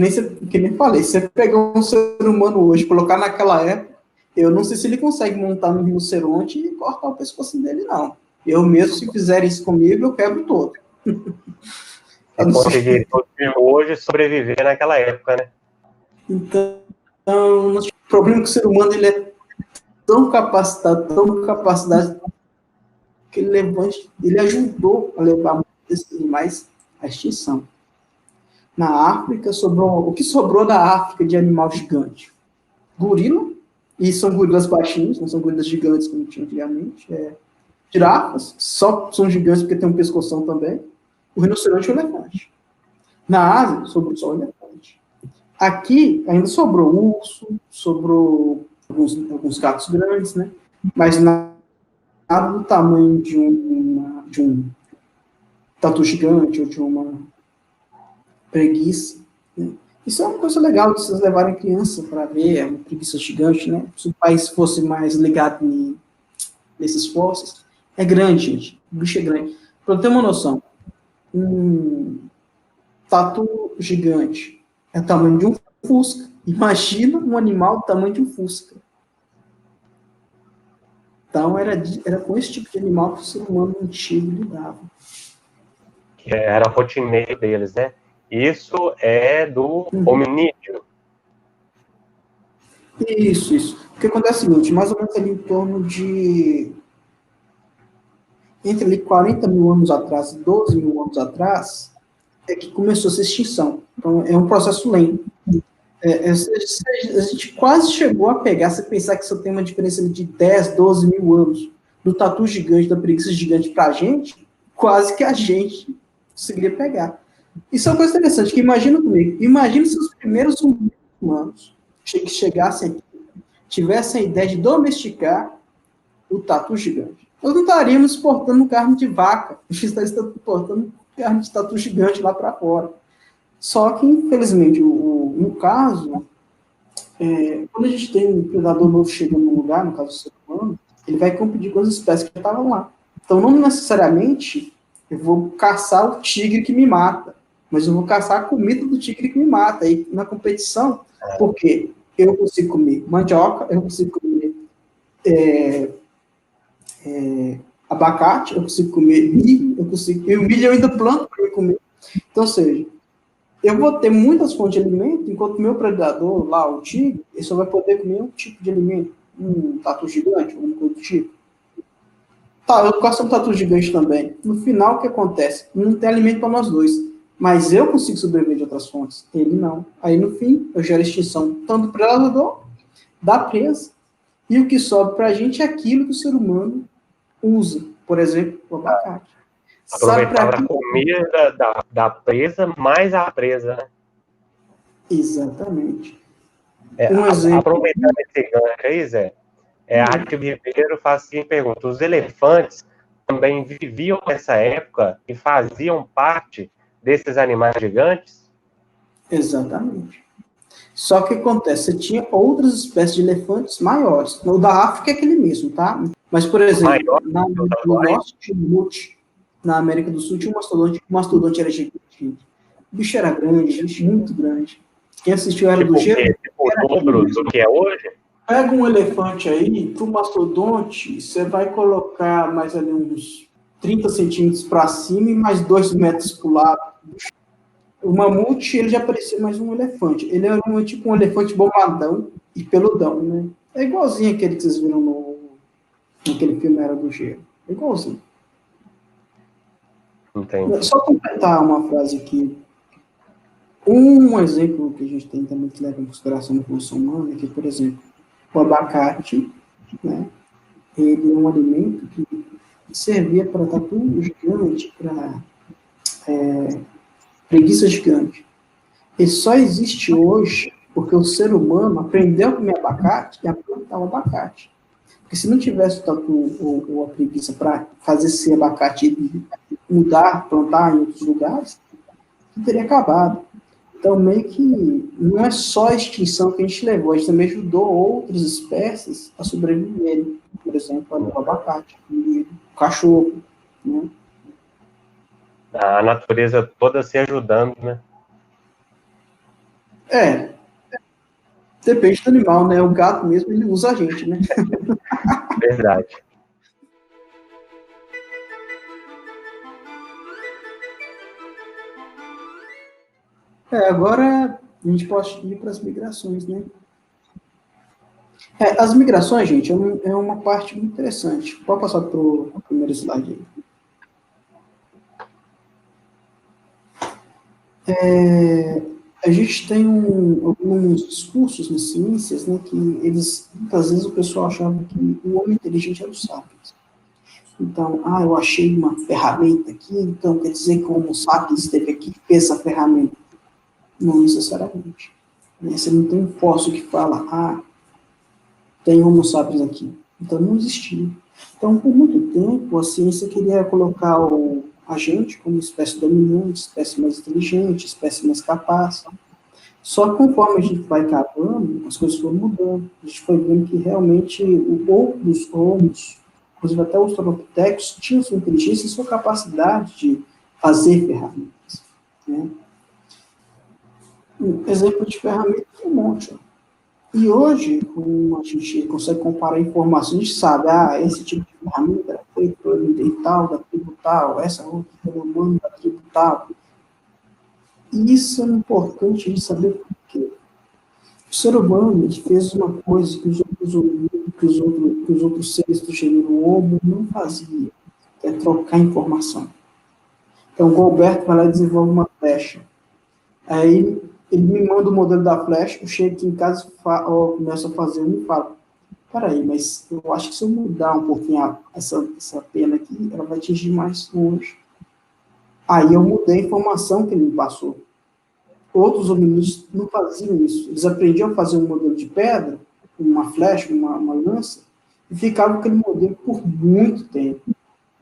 nem falei, se você pegar um ser humano hoje, colocar naquela época, eu não sei se ele consegue montar um rinoceronte e cortar o pescoço dele, não. Eu mesmo, se fizerem isso comigo, eu quebro todo. Se conseguir hoje sobreviver naquela época, né? Então, o problema é que o ser humano ele é tão capacitado, que ele ajudou a levar muitos desses animais à extinção. Na África, o que sobrou da África de animal gigante? Gorila, e são gorilas baixinhos, não são gorilas gigantes como tinha antigamente. Girafas, só são gigantes porque tem um pescoção também. O rinoceronte e o elefante. Na Ásia, sobrou só o elefante. Aqui, ainda sobrou urso, sobrou alguns gatos grandes, né? Mas nada do tamanho de um tatu gigante ou de uma preguiça, né? Isso é uma coisa legal de vocês levarem criança para ver, é uma preguiça gigante, né? Se o país fosse mais ligado nesses fósseis, é grande, gente. O bicho é grande. Para ter uma noção, um tatu gigante é o tamanho de um fusca. Imagina um animal do tamanho de um fusca. Então, era com esse tipo de animal que o ser humano antigo lidava. Era rotineiro deles, né? Isso é do hominídeo. Isso. O que acontece é o seguinte, mais ou menos ali em torno de entre ali 40 mil anos atrás e 12 mil anos atrás, é que começou essa extinção. Então, é um processo lento. A gente quase chegou a pegar, se pensar que isso tem uma diferença de 10, 12 mil anos do tatu gigante, da preguiça gigante para a gente, quase que a gente conseguiria pegar. Isso é uma coisa interessante, que imagina comigo, imagina se os primeiros humanos que chegassem aqui, tivessem a ideia de domesticar o tatu gigante. Nós não estaríamos exportando carne de vaca, a gente estaria exportando carne de tatu gigante lá para fora. Só que, infelizmente, no caso, quando a gente tem um predador novo chegando no lugar, no caso do ser humano, ele vai competir com as espécies que já estavam lá. Então, não necessariamente eu vou caçar o tigre que me mata, mas eu vou caçar a comida do tigre que me mata. E na competição, porque eu consigo comer mandioca, eu consigo comer abacate, eu consigo comer milho, e o milho eu ainda planto para comer. Então, ou seja, eu vou ter muitas fontes de alimento, enquanto meu predador, lá, o tigre, ele só vai poder comer um tipo de alimento, um tatu gigante, alguma coisa do tipo. Tá, eu gosto de um tatu gigante também. No final, o que acontece? Não tem alimento para nós dois. Mas eu consigo sobreviver de outras fontes. Ele não. Aí, no fim, eu gero extinção tanto do predador, da presa, e o que sobra para a gente é aquilo que o ser humano usa. Por exemplo, o abacate. Sabe para Aproveitava a quê? comida da presa mais a presa, né? Exatamente. Um exemplo. Aproveitando esse gancho aí, Zé, Arthur Ribeiro faz assim, pergunta: os elefantes também viviam nessa época e faziam parte desses animais gigantes? Exatamente. Só que acontece, você tinha outras espécies de elefantes maiores. O da África é aquele mesmo, tá? Mas, por exemplo, Maior na que o América do tamanho? Norte tinha um mute. Na América do Sul tinha um mastodonte. O mastodonte era gigante. O bicho era grande, bicho muito grande. Quem assistiu Era do Tipo o Gelo, quê? Tipo era o aquilo dobro do mesmo. que é hoje? Pega um elefante aí, pro mastodonte, você vai colocar mais ali uns 30 centímetros para cima e mais 2 metros para o lado. O mamute, ele já parecia mais um elefante. Ele era tipo um elefante bombadão e peludão, né? É igualzinho aquele que vocês viram naquele filme Era do Gelo. É igualzinho. Entendi. Só completar uma frase aqui. Um exemplo que a gente tem também que leva em consideração na evolução humana é que, por exemplo, o abacate, né? Ele é um alimento que servia para tatu gigante, para preguiça gigante. Ele só existe hoje porque o ser humano aprendeu a comer abacate e a plantar o abacate. Porque se não tivesse o tatu ou a preguiça para fazer esse abacate mudar, plantar em outros lugares, teria acabado. Então, meio que não é só a extinção que a gente levou, a gente também ajudou outras espécies a sobreviverem. Por exemplo, o abacate, o cachorro, né? A natureza toda se ajudando, né? É, depende do animal, né? O gato mesmo, ele usa a gente, né? Verdade. Agora a gente pode ir para as migrações, né? As migrações, gente, é uma parte muito interessante. Pode passar para o primeiro slide aí. A gente tem alguns discursos nas ciências, né, que eles, muitas vezes o pessoal achava que o homem inteligente era o sapiens. Então, eu achei uma ferramenta aqui, então quer dizer que o Homo sapiens esteve aqui e fez essa ferramenta. Não necessariamente. Você não tem um fóssil que fala, tem Homo sapiens aqui. Então, não existia. Então, por muito tempo, a ciência queria colocar a gente como espécie dominante, espécie mais inteligente, espécie mais capaz. Só que conforme a gente vai cavando, as coisas foram mudando. A gente foi vendo que realmente outros homos, inclusive até os australopithecus, tinham sua inteligência e sua capacidade de fazer ferramentas. Né? Um exemplo de ferramenta é um monte. E hoje, como a gente consegue comparar informações, a gente sabe, esse tipo de ferramenta era feito pelo líder tal, da tribo tal, essa outra pelo humano da tribo tal. E isso é importante de saber por quê. O ser humano ele fez uma coisa que os outros seres do gênero Homo não faziam, que é trocar informação. Então, o Gilberto vai lá e desenvolve uma flecha. Aí, ele me manda o modelo da flecha, eu chego aqui em casa e começo a fazer e falo, peraí, mas eu acho que se eu mudar um pouquinho essa pena aqui, ela vai atingir mais longe. Aí eu mudei a informação que ele me passou. Outros hominídeos não faziam isso. Eles aprendiam a fazer um modelo de pedra, uma flecha, uma lança, e ficavam com aquele modelo por muito tempo.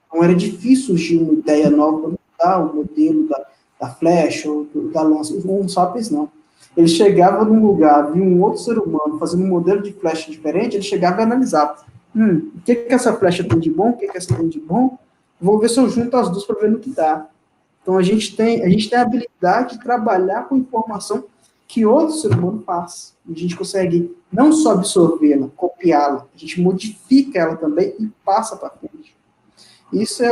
Então era difícil surgir uma ideia nova para mudar o modelo da flecha ou da lança. Os Homo sapiens não. Ele chegava num lugar, via um outro ser humano fazendo um modelo de flecha diferente, ele chegava e analisava. O que essa flecha tem de bom? O que essa tem de bom? Vou ver se eu junto as duas para ver no que dá. Então, a gente tem a habilidade de trabalhar com informação que outro ser humano faz. A gente consegue não só absorvê-la, copiá-la, a gente modifica ela também e passa para frente. Isso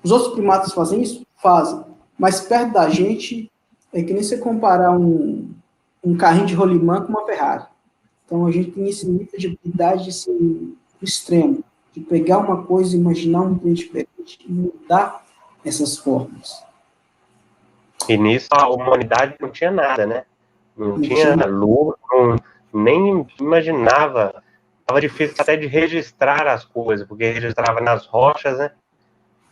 Os outros primatas fazem isso? Fazem. Mas perto da gente, é que nem você comparar um carrinho de rolimã com uma Ferrari. Então, a gente tem esse nível de habilidade assim, extremo, de pegar uma coisa, imaginar um trem diferente e mudar essas formas. E nisso a humanidade não tinha nada, né? Não tinha lua, nem imaginava. Estava difícil até de registrar as coisas, porque registrava nas rochas, né?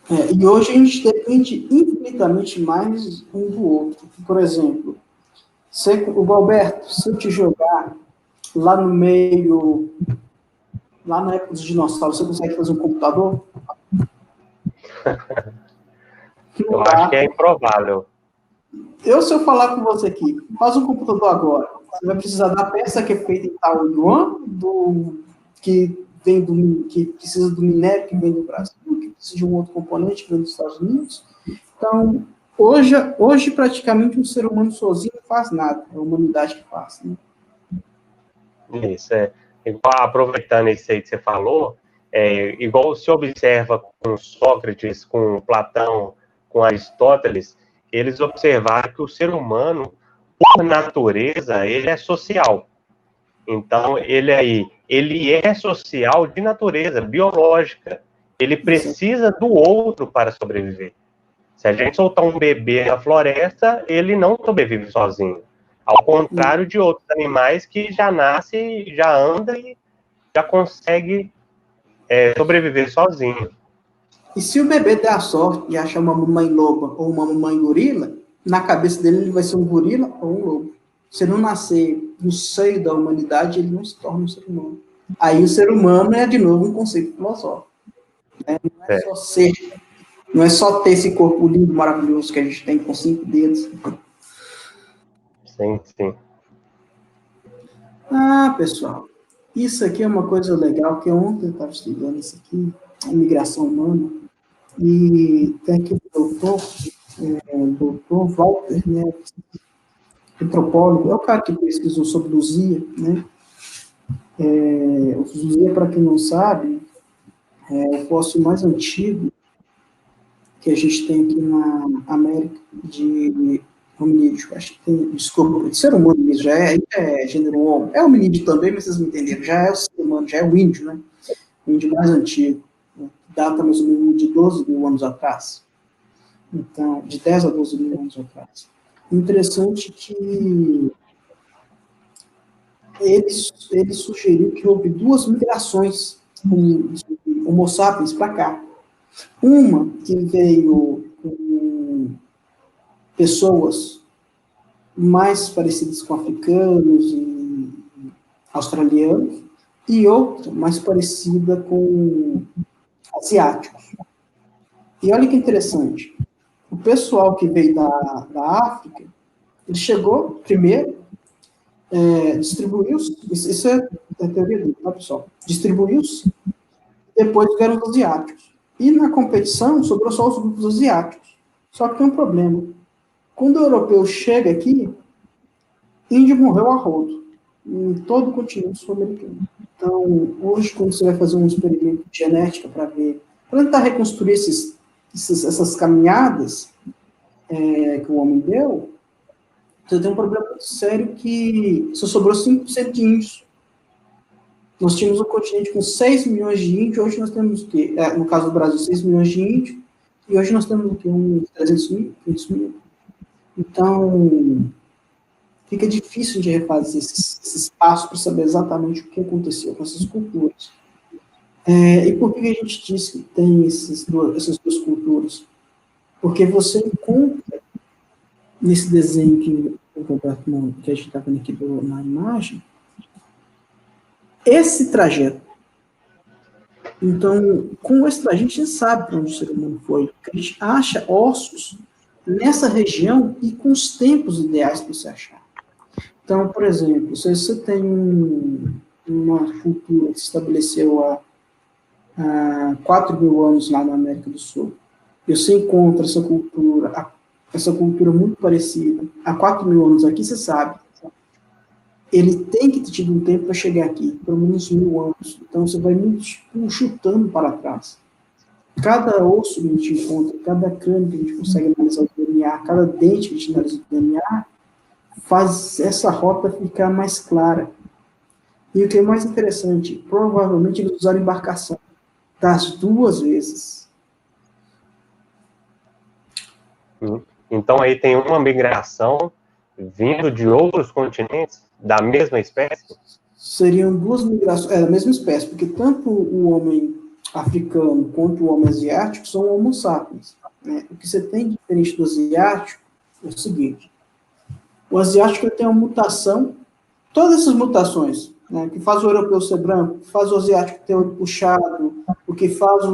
E hoje a gente depende infinitamente mais um do outro. Por exemplo, o Galberto, se eu te jogar lá no meio, lá na época dos dinossauros, você consegue fazer um computador? Eu acho que é improvável. Se eu falar com você aqui, faz um computador agora, você vai precisar da peça que é feita em Taiwan, que precisa do minério que vem do Brasil, que precisa de um outro componente que vem dos Estados Unidos. Então, hoje praticamente um ser humano sozinho não faz nada, é a humanidade que faz. Né? Isso, aproveitando isso aí que você falou, igual se observa com Sócrates, com Platão, com Aristóteles, eles observaram que o ser humano, por natureza, ele é social. Então, ele é social de natureza, biológica. Ele precisa do outro para sobreviver. Se a gente soltar um bebê na floresta, ele não sobrevive sozinho. Ao contrário de outros animais que já nasce, já anda e já consegue sobreviver sozinho. E se o bebê der a sorte de achar uma mamãe loba ou uma mamãe gorila, na cabeça dele ele vai ser um gorila ou um lobo. Se não nascer no seio da humanidade, ele não se torna um ser humano. Aí o ser humano é, de novo, um conceito filosófico. Né? Não é só ser, não é só ter esse corpo lindo, maravilhoso que a gente tem com 5 dedos. Sim, sim. Pessoal, isso aqui é uma coisa legal, que ontem eu estava estudando isso aqui, a migração humana, e tem aqui o doutor Walter, né, antropólogo, é o cara que pesquisou sobre Luzia, né? Luzia, para quem não sabe, é o fóssil mais antigo que a gente tem aqui na América de hominídeo. Acho que tem, desculpa, de ser humano mesmo, já é gênero homo. É hominídeo também, mas vocês me entenderam, já é o ser humano, já é o índio, né? O índio mais antigo, né? Data mais ou menos de 12 mil anos atrás. Então, de 10 a 12 mil anos atrás. Interessante que ele sugeriu que houve 2 migrações de Homo sapiens para cá. Uma que veio com pessoas mais parecidas com africanos e australianos, e outra mais parecida com asiáticos. E olha que interessante, o pessoal que veio da África, ele chegou primeiro, distribuiu-se, isso é a teoria dele, tá, pessoal? Distribuiu-se, depois vieram os asiáticos. E na competição, sobrou só os grupos asiáticos. Só que tem um problema. Quando o europeu chega aqui, índio morreu a rodo, em todo o continente sul-americano. Então, hoje, quando você vai fazer um experimento de genética para tentar reconstruir essas caminhadas que o homem deu, você tem um problema muito sério que só sobrou 5% de índios. Nós tínhamos um continente com 6 milhões de índios, hoje nós temos o quê? No caso do Brasil, 6 milhões de índios, e hoje nós temos o quê? Uns 300 mil, 500 mil. Então, fica difícil de refazer esses passos para saber exatamente o que aconteceu com essas culturas. E por que a gente diz que tem essas duas culturas? Porque você encontra nesse desenho que a gente está vendo aqui na imagem, esse trajeto. Então, com esse trajeto, a gente sabe para onde o ser humano foi. A gente acha ossos nessa região e com os tempos ideais para se achar. Então, por exemplo, se você tem uma cultura que se estabeleceu há 4 mil anos lá na América do Sul, e você encontra essa cultura muito parecida há 4 mil anos aqui, você sabe, ele tem que ter tido um tempo para chegar aqui, pelo menos 1000 anos. Então, você vai chutando para trás. Cada osso que a gente encontra, cada crânio que a gente consegue analisar o DNA DNA, cada dente que a gente analisa do DNA, faz essa rota ficar mais clara. E o que é mais interessante, provavelmente eles usaram embarcação das duas vezes. Então aí tem uma migração vindo de outros continentes da mesma espécie? Seriam duas migrações, da mesma espécie, porque tanto o homem africano quanto o homem asiático são homo sapiens. Né? O que você tem diferente do asiático é o seguinte: o asiático tem uma mutação, todas essas mutações, né, que faz o europeu ser branco, que faz o asiático ter o olho puxado, o que faz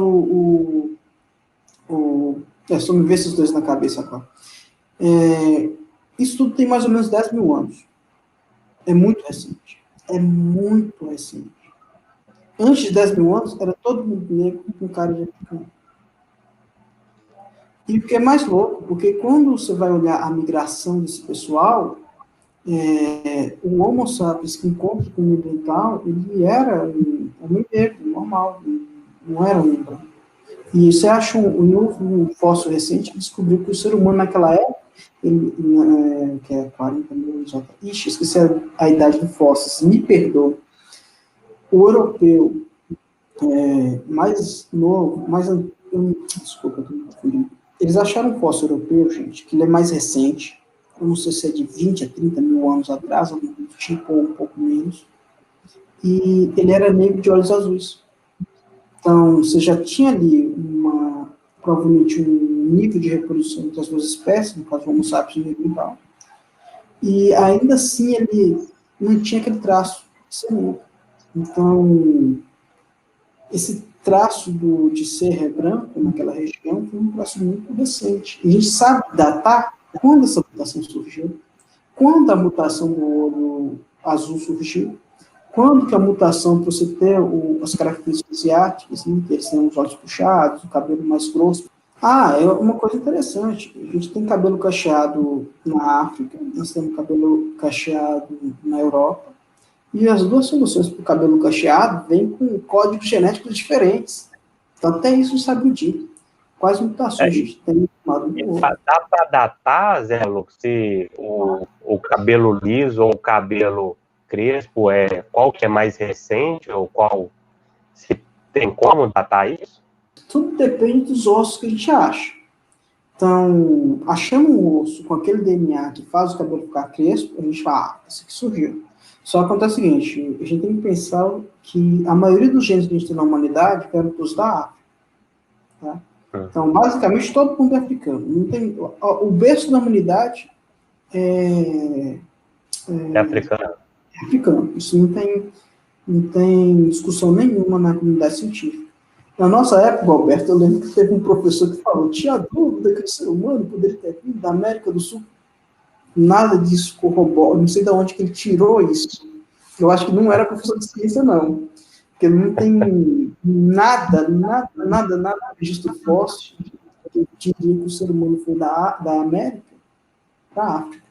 só me ver esses dois na cabeça agora. Isso tudo tem mais ou menos 10 mil anos. É muito recente. É muito recente. Antes de 10 mil anos, era todo mundo negro com cara de africano. E o que é mais louco, porque quando você vai olhar a migração desse pessoal, o Homo sapiens que encontra com o Neandertal, ele era um homem negro, normal, não era um branco. E você acha um novo fóssil recente que descobriu que o ser humano naquela época, que é 40 mil anos atrás, esqueci a idade do fóssil, me perdoa. O europeu mais novo, desculpa, eu tô me confundindo. Eles acharam um fóssil europeu, gente, que ele é mais recente, eu não sei se é de 20 a 30 mil anos atrás, algum tipo ou um pouco menos, e ele era negro de olhos azuis. Então, você já tinha ali provavelmente um nível de reprodução entre as duas espécies, no caso o Homo sapiens e o Neandertal, e ainda assim ele não tinha aquele traço de ser negro. Então, esse traço de ser branco naquela região foi um traço muito recente. E a gente sabe datar quando essa mutação surgiu, quando a mutação do olho azul surgiu, quando que a mutação para você ter as características asiáticas, né, que eles têm os olhos puxados, o cabelo mais grosso. É uma coisa interessante. A gente tem cabelo cacheado na África, nós temos cabelo cacheado na Europa, e as duas soluções para o cabelo cacheado vêm com códigos genéticos diferentes. Então, até isso sabe medir. Quais mutações a gente tem no Dá para datar, Zé Lucas, se o cabelo liso ou o cabelo crespo qual que é mais recente ou qual, se tem como datar isso? Tudo depende dos ossos que a gente acha. Então, achando um osso com aquele DNA que faz o cabelo ficar crespo, a gente fala, esse aqui surgiu. Só que acontece o seguinte, a gente tem que pensar que a maioria dos genes que a gente tem na humanidade vieram todos da África. Tá? Então, basicamente, todo mundo é africano. Não tem, o berço da humanidade é africano. É africano. Isso não tem discussão nenhuma na comunidade científica. Na nossa época, Alberto, eu lembro que teve um professor que falou, tinha dúvida que o ser humano poderia ter vindo da América do Sul. Nada disso corrobora, não sei de onde que ele tirou isso. Eu acho que não era professor de ciência, não. Porque não tem nada de registro fóssil que diria que o ser humano foi da América para a África.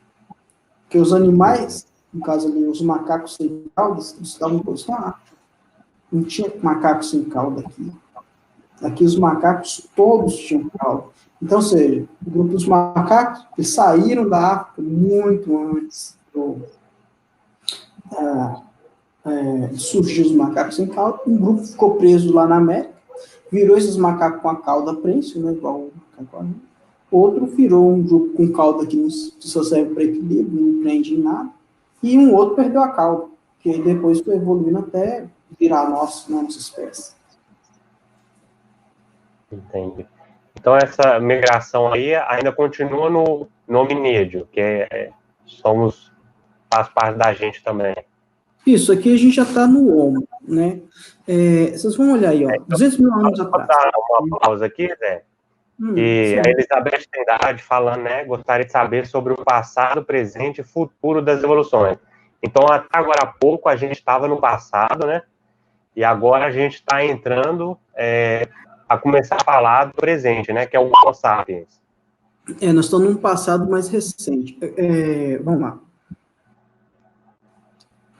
Porque os animais, no caso ali, os macacos sem caudas, eles estavam todos na África. Não tinha macaco sem cauda aqui. Aqui os macacos todos tinham cauda. Então, ou seja, o grupo dos macacos, eles saíram da África muito antes de surgir os macacos sem cauda. Um grupo ficou preso lá na América, virou esses macacos com a cauda prensa, né, igual o macaco. Outro virou um grupo com cauda que só serve para equilíbrio, não prende em nada. E um outro perdeu a cauda, que depois foi evoluindo até virar nossa espécie. Entendi. Então, essa migração aí ainda continua no hominídeo, que faz parte da gente também. Isso, aqui a gente já está no Homo, né? Vocês vão olhar aí, ó, 200 mil anos atrás. Vou dar uma pausa aqui, Zé. E a Elizabeth Trindade falando, né? Gostaria de saber sobre o passado, presente e futuro das evoluções. Então, até agora há pouco, a gente estava no passado, né? E agora a gente está entrando a começar a falar do presente, né? Que é o Homo sapiens. Nós estamos num passado mais recente. Vamos lá.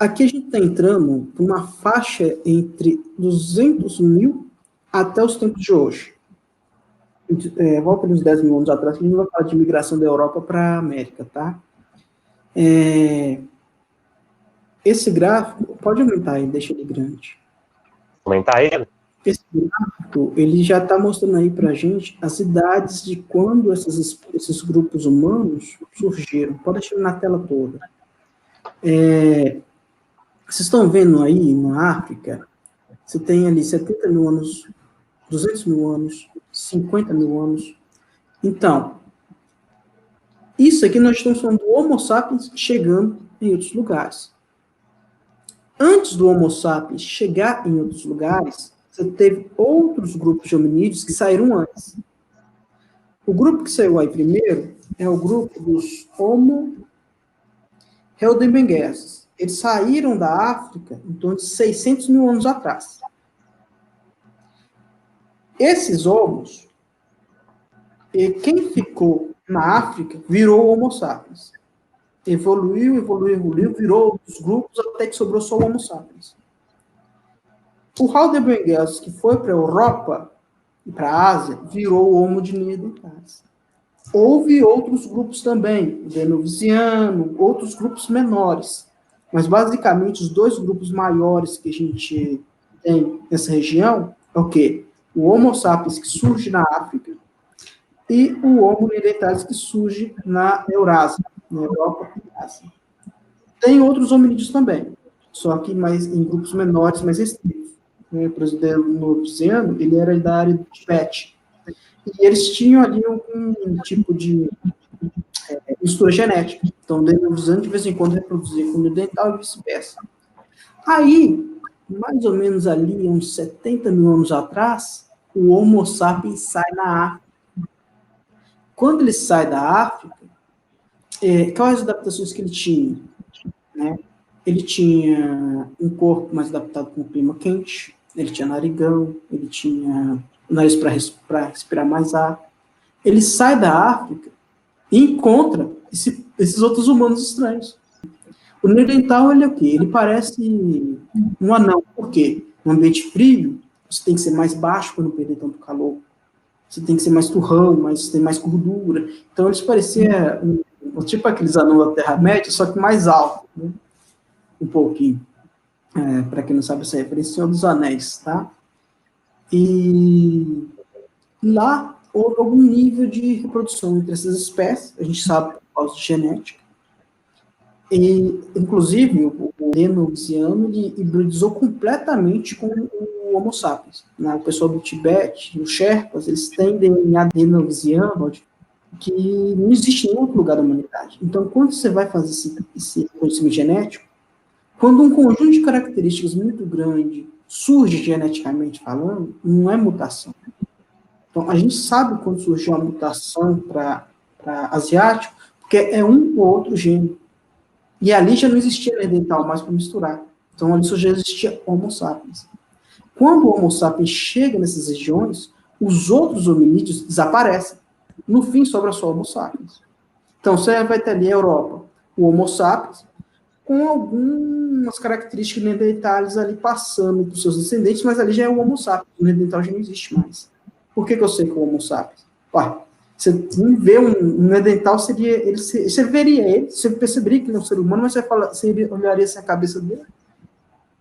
Aqui a gente está entrando por uma faixa entre 200 mil até os tempos de hoje. volta uns 10 mil anos atrás, que a gente vai falar de migração da Europa para a América, tá? Esse gráfico, pode aumentar aí, deixa ele grande. Aumentar ele? Esse gráfico, ele já está mostrando aí para a gente as idades de quando esses grupos humanos surgiram. Pode deixar na tela toda. Vocês estão vendo aí, na África, você tem ali 70 mil anos, 200 mil anos, 50 mil anos. Então, isso aqui nós estamos falando do Homo sapiens chegando em outros lugares. Antes do Homo sapiens chegar em outros lugares, você teve outros grupos de hominídeos que saíram antes. O grupo que saiu aí primeiro é o grupo dos Homo heidelbergenses. Eles saíram da África em torno de 600 mil anos atrás. Esses homos, quem ficou na África virou o Homo sapiens. Evoluiu, virou outros grupos, até que sobrou só o Homo sapiens. O Heidelbergensis, que foi para a Europa e para a Ásia, virou o Homo de Neandertais. Houve outros grupos também, o Denovisiano, outros grupos menores. Mas, basicamente, os dois grupos maiores que a gente tem nessa região é o quê? O Homo sapiens, que surge na África, e o Homo neanderthalis, que surge na Eurásia, na Europa e Ásia. Tem outros hominídeos também, só que mais em grupos menores, mais restritos. Por exemplo, o Denovisiano, ele era da área do Tibete. E eles tinham ali algum tipo de mistura genética. Então, o Denovisiano, de vez em quando, reproduzia com o Neandertal e vice-versa. Aí, mais ou menos ali, uns 70 mil anos atrás, o Homo sapiens sai na África. Quando ele sai da África, quais as adaptações que ele tinha? Né? Ele tinha um corpo mais adaptado com o clima quente, ele tinha narigão, ele tinha nariz para respirar mais ar. Ele sai da África e encontra esses outros humanos estranhos. O Neandertal, ele é o quê? Ele parece um anão. Por quê? No ambiente frio, você tem que ser mais baixo para não perder tanto calor. Você tem que ser mais turrão, tem mais gordura. Então, eles pareciam tipo aqueles anões da Terra-média, só que mais alto, né? Um pouquinho. Para quem não sabe essa referência, Senhor dos Anéis, tá? E lá houve algum nível de reprodução entre essas espécies, a gente sabe por causa de genética. E, inclusive, o Denovisiano hibridizou completamente com o Homo sapiens. Né? O pessoal do Tibete, os Sherpas, eles têm DNA Denovisiano que não existe em nenhum outro lugar da humanidade. Então, quando você vai fazer esse conhecimento genético, quando um conjunto de características muito grande surge geneticamente falando, não é mutação. Então, a gente sabe quando surgiu uma mutação para asiático, porque é um ou outro gene. E ali já não existia Neandertal mais para misturar. Então, ali só já existia Homo sapiens. Quando o Homo sapiens chega nessas regiões, os outros hominídeos desaparecem. No fim, sobra só o Homo sapiens. Então, você vai ter ali a Europa, o Homo sapiens, com algumas características neandertais ali passando para os seus descendentes, mas ali já é o Homo sapiens. O Neandertal já não existe mais. Por que eu sei que é o Homo sapiens? Você vê um Neandertal, você veria ele, você perceberia que ele é um ser humano, mas você olharia assim a cabeça dele,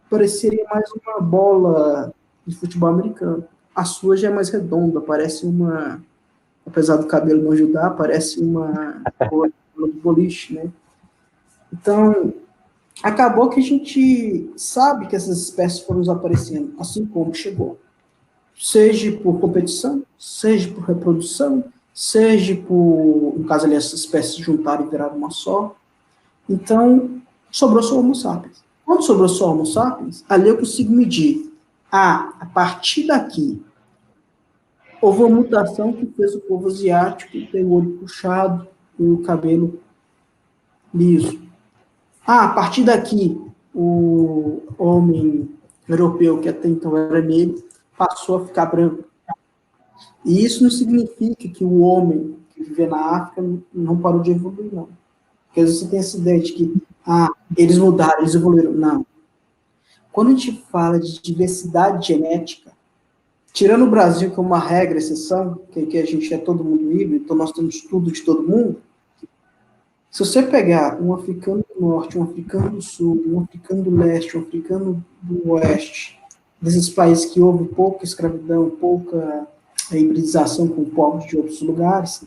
pareceria mais uma bola de futebol americano. A sua já é mais redonda, parece apesar do cabelo não ajudar, parece uma bola de boliche, né? Então, acabou que a gente sabe que essas espécies foram desaparecendo, assim como chegou. Seja por competição, seja por reprodução, seja por, no caso ali, essas espécies se juntaram e viraram uma só. Então, sobrou só o Homo sapiens. Quando sobrou só o Homo sapiens, ali eu consigo medir. A partir daqui, houve uma mutação que fez o povo asiático ter o olho puxado e o cabelo liso. A partir daqui, o homem europeu, que até então era negro, passou a ficar branco. E isso não significa que o homem que vivia na África não parou de evoluir, não. Porque às vezes você tem essa ideia de que eles mudaram, eles evoluíram. Não. Quando a gente fala de diversidade genética, tirando o Brasil, que é uma regra, exceção, que a gente é todo mundo livre, então nós temos tudo de todo mundo. Se você pegar um africano do norte, um africano do sul, um africano do leste, um africano do oeste, desses países que houve pouca escravidão, pouca hibridização com povos de outros lugares,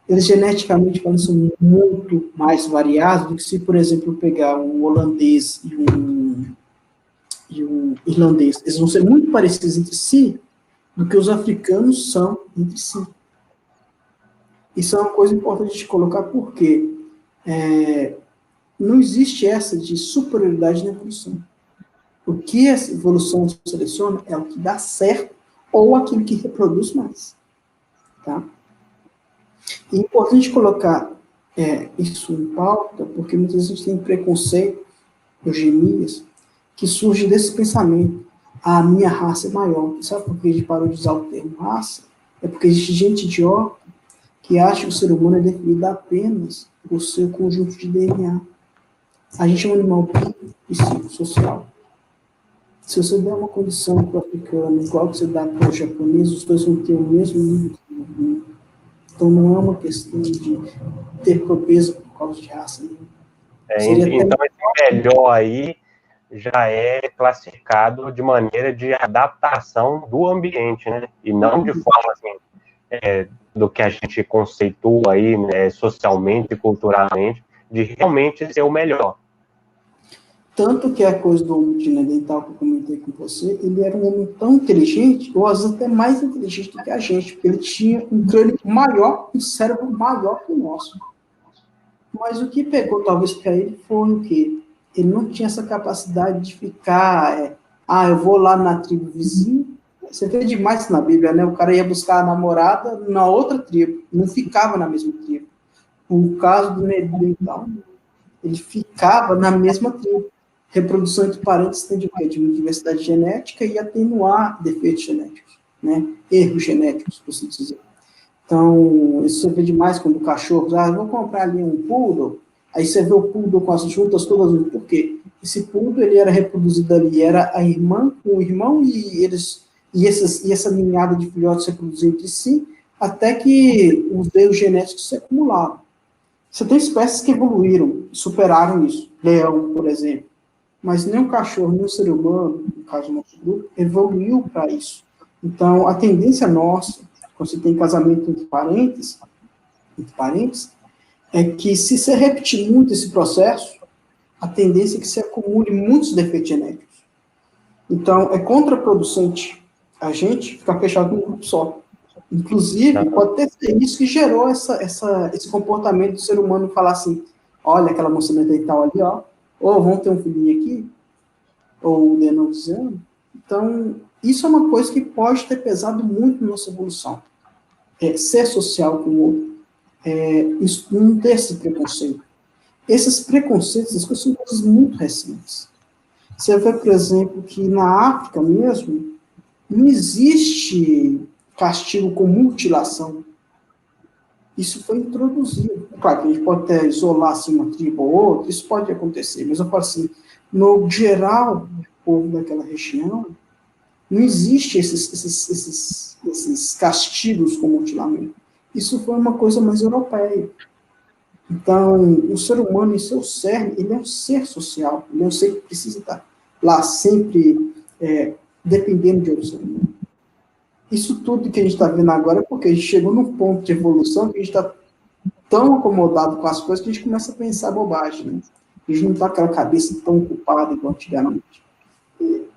eles geneticamente são muito mais variados do que se, por exemplo, pegar um holandês e um irlandês. Eles vão ser muito parecidos entre si do que os africanos são entre si. Isso é uma coisa importante de colocar, porque não existe essa de superioridade na evolução. O que a evolução seleciona é o que dá certo ou aquilo que reproduz mais. Tá? É importante colocar isso em pauta, porque muitas vezes a gente tem preconceito, eugenias, que surge desse pensamento. A minha raça é maior. Sabe por que a gente parou de usar o termo raça? É porque existe gente idiota que acha que o ser humano é definido apenas por seu conjunto de DNA. A gente é um animal psicossocial. Se você der uma condição para o africano, igual que você dá para o japonês, os dois vão ter o mesmo nível de desenvolvimento. Então não é uma questão de ter pobreza por causa de raça. Então esse melhor aí já é classificado de maneira de adaptação do ambiente, né? E não de forma assim, do que a gente conceitua aí, né, socialmente e culturalmente, de realmente ser o melhor. Tanto que a coisa do homem neandertal que eu comentei com você, ele era um homem tão inteligente, ou às vezes até mais inteligente do que a gente, porque ele tinha um crânio maior e um cérebro maior que o nosso. Mas o que pegou talvez para ele foi o quê? Ele não tinha essa capacidade de ficar, eu vou lá na tribo vizinha. Você vê demais na Bíblia, né? O cara ia buscar a namorada na outra tribo, não ficava na mesma tribo. No caso do neandertal, ele ficava na mesma tribo. Reprodução entre parentes tende a de diversidade genética e atenuar defeitos genéticos, né? Erros genéticos, por assim dizer. Então, isso você vê demais quando o cachorro, vou comprar ali um poodle, aí você vê o poodle com as juntas todas, por quê? Esse poodle, ele era reproduzido ali, era a irmã com o irmão, e essa ninhada de filhotes se reproduziam entre si, até que os erros genéticos se acumularam. Você tem espécies que evoluíram, superaram isso, leão, por exemplo, mas nem o cachorro, nem o ser humano, no caso do nosso grupo, evoluiu para isso. Então, a tendência nossa, quando você tem casamento entre parentes, é que se você repetir muito esse processo, a tendência é que você acumule muitos defeitos genéticos. Então, é contraproducente a gente ficar fechado num grupo só. Inclusive, pode ter sido isso que gerou esse comportamento do ser humano falar assim, olha, aquela moça neandertal ali, ó, ou vamos ter um filhinho aqui, ou denotizando. Então, isso é uma coisa que pode ter pesado muito na nossa evolução. Ser social com o outro. Isso, não ter esse preconceito. Esses preconceitos, essas coisas são coisas muito recentes. Você vê, por exemplo, que na África mesmo, não existe castigo com mutilação. Isso foi introduzido. Claro que a gente pode até isolar assim, uma tribo ou outra, isso pode acontecer, mas eu falo assim, no geral, o povo daquela região, não existe esses castigos com mutilamento. Isso foi uma coisa mais europeia. Então, o ser humano, em seu cerne, ele é um ser social, ele é um ser que precisa estar lá sempre dependendo de outro ser humano. Isso tudo que a gente está vendo agora é porque a gente chegou num ponto de evolução que a gente está tão acomodado com as coisas que a gente começa a pensar bobagem, né? A gente não está com aquela cabeça tão ocupada igual antigamente. E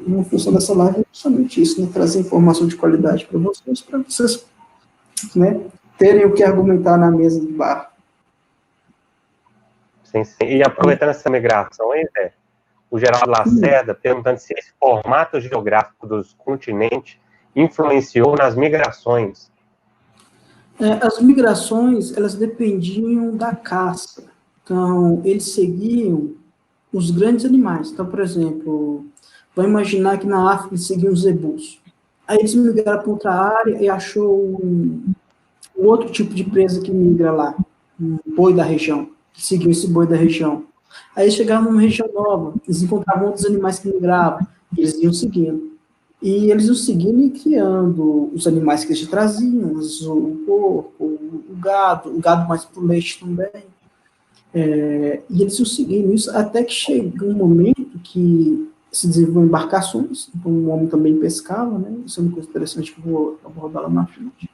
uma função dessa live é justamente isso, né? Trazer informação de qualidade para vocês, né, terem o que argumentar na mesa de bar. Sim, sim. E aproveitando essa migração aí, Zé, o Geraldo Lacerda perguntando se esse formato geográfico dos continentes influenciou nas migrações. As migrações, elas dependiam da caça. Então, eles seguiam os grandes animais. Então, por exemplo, vamos imaginar que na África eles seguiam os zebus. Aí eles migraram para outra área e achou um outro tipo de presa que migra lá, um boi da região, que seguiu esse boi da região. Aí chegavam numa região nova, eles encontravam outros animais que migravam, eles iam seguindo. E eles iam seguindo e criando os animais que eles traziam, o porco, o gado mais para o leite também. E eles iam seguindo isso até que chegou um momento que se desenvolveram embarcações, então o homem também pescava, né? Isso é uma coisa interessante que eu vou abordar lá na frente.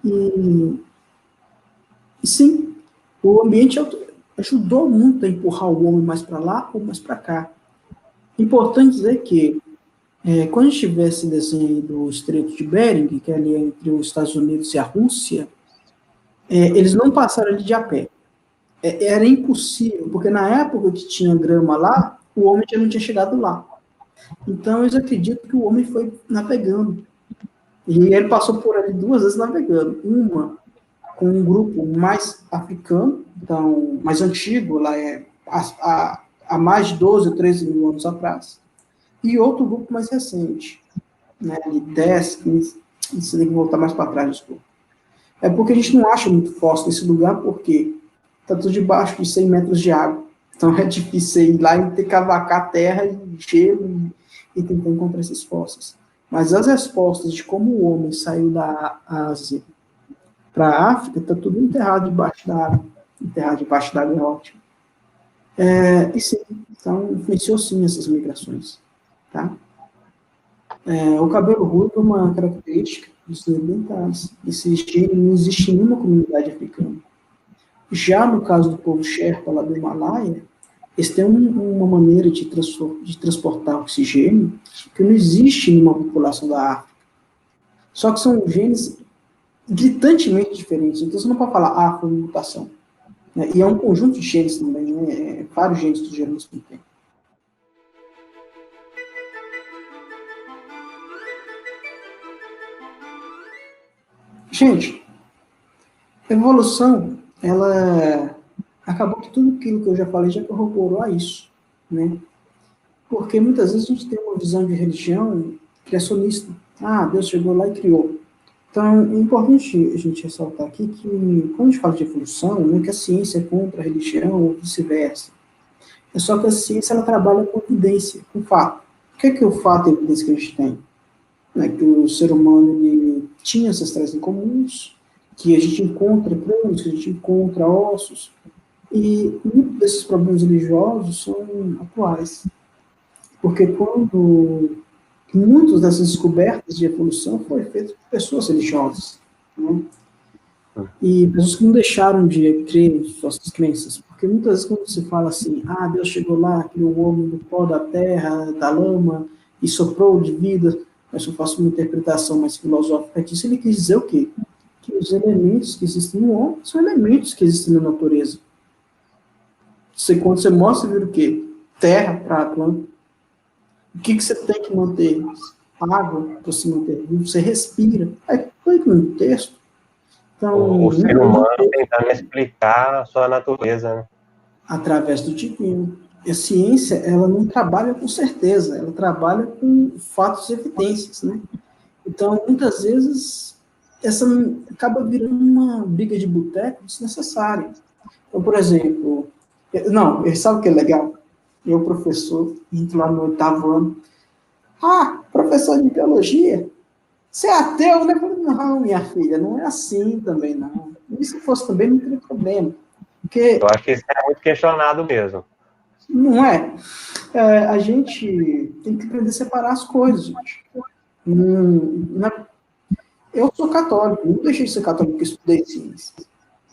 E sim, o ambiente ajudou muito a empurrar o homem mais para lá ou mais para cá. Importante dizer que, quando a gente vê esse desenho do Estreito de Bering, que é ali entre os Estados Unidos e a Rússia, eles não passaram ali de a pé. Era impossível, porque na época que tinha grama lá, o homem já não tinha chegado lá. Então, eles acreditam que o homem foi navegando. E ele passou por ali 2 vezes navegando. Uma com um grupo mais africano, então, mais antigo, lá há mais de 12 ou 13 mil anos atrás, e outro grupo mais recente, né, de 10, 15, você tem que voltar mais para trás, desculpa. É porque a gente não acha muito fóssil nesse lugar, porque está tudo debaixo de 100 metros de água. Então é difícil ir lá e ter que cavacar a terra e gelo e tentar encontrar esses fósseis. Mas as respostas de como o homem saiu da Ásia para a África, está tudo enterrado debaixo da água. Enterrado debaixo da água é ótimo. E sim, então influenciou sim essas migrações. Tá? O cabelo ruivo é uma característica dos orientais. Esse gênero não existe em nenhuma comunidade africana. Já no caso do povo Sherpa lá do Himalaia, eles têm uma maneira de transportar oxigênio que não existe em uma população da África. Só que são genes gritantemente diferentes. Então você não pode falar, foi uma mutação. E é um conjunto de genes também, né? Vários genes do gênero mesmo tempo. Gente, evolução, ela acabou que tudo aquilo que eu já falei já corroborou a isso, né? Porque muitas vezes a gente tem uma visão de religião criacionista. Deus chegou lá e criou. Então, é importante a gente ressaltar aqui que, quando a gente fala de evolução, não é que a ciência é contra a religião ou vice-versa. É só que a ciência ela trabalha com evidência, com fato. O que é o fato e a evidência que a gente tem? É que o ser humano ele tinha ancestrais em comuns, que a gente encontra crânios, que a gente encontra ossos, e muitos desses problemas religiosos são atuais. Porque quando muitas dessas descobertas de evolução foram feitas por pessoas religiosas, né? E pessoas que não deixaram de crer em suas crenças. Porque muitas vezes quando se fala assim, Deus chegou lá, criou o homem do pó da terra, da lama, e soprou de vida, mas eu faço uma interpretação mais filosófica disso, ele quis dizer o quê? Que os elementos que existem no homem são elementos que existem na natureza. Quando você mostra, vira o quê? Terra para a planta. O que você tem que manter? Água para se manter vivo. Você respira. Aí, põe no texto. Então, o ser humano tentando explicar a sua natureza, né? Através do divino. A ciência, ela não trabalha com certeza, ela trabalha com fatos e evidências, né? Então, muitas vezes, essa acaba virando uma briga de boteco desnecessária. Então, por exemplo, sabe o que é legal? Eu, professor, entro lá no 8º ano, professor de biologia, você é ateu, né? Não, minha filha, não é assim também, não. E se fosse também, não teria problema. Porque, eu acho que isso é muito questionado mesmo. Não é? A gente tem que aprender a separar as coisas, gente. Eu sou católico, não deixei de ser católico porque estudei ciência.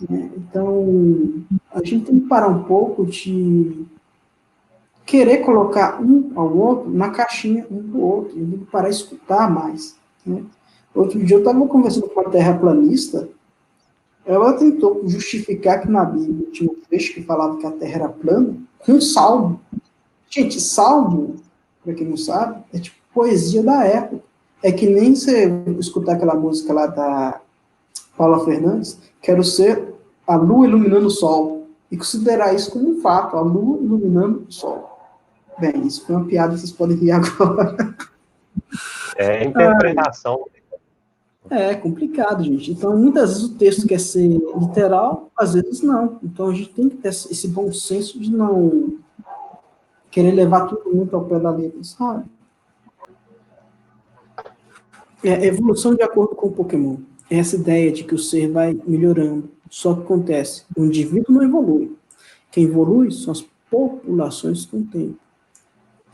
Né? Então, a gente tem que parar um pouco de querer colocar um ao outro na caixinha um do outro, e tem que parar de escutar mais. Né? Outro dia eu estava conversando com uma terraplanista, ela tentou justificar que na Bíblia tinha um trecho que falava que a Terra era plana, com um salmo. Gente, salmo, para quem não sabe, é tipo poesia da época. É que nem você escutar aquela música lá da Paula Fernandes, quero ser a lua iluminando o sol, e considerar isso como um fato, a lua iluminando o sol. Bem, isso foi uma piada que vocês podem rir agora. É interpretação. É complicado, gente. Então, muitas vezes o texto quer ser literal, às vezes não. Então, a gente tem que ter esse bom senso de não querer levar tudo muito ao pé da letra, sabe? É evolução de acordo com o Pokémon. Essa ideia de que o ser vai melhorando. Só que acontece, o indivíduo não evolui. Quem evolui são as populações com o tempo.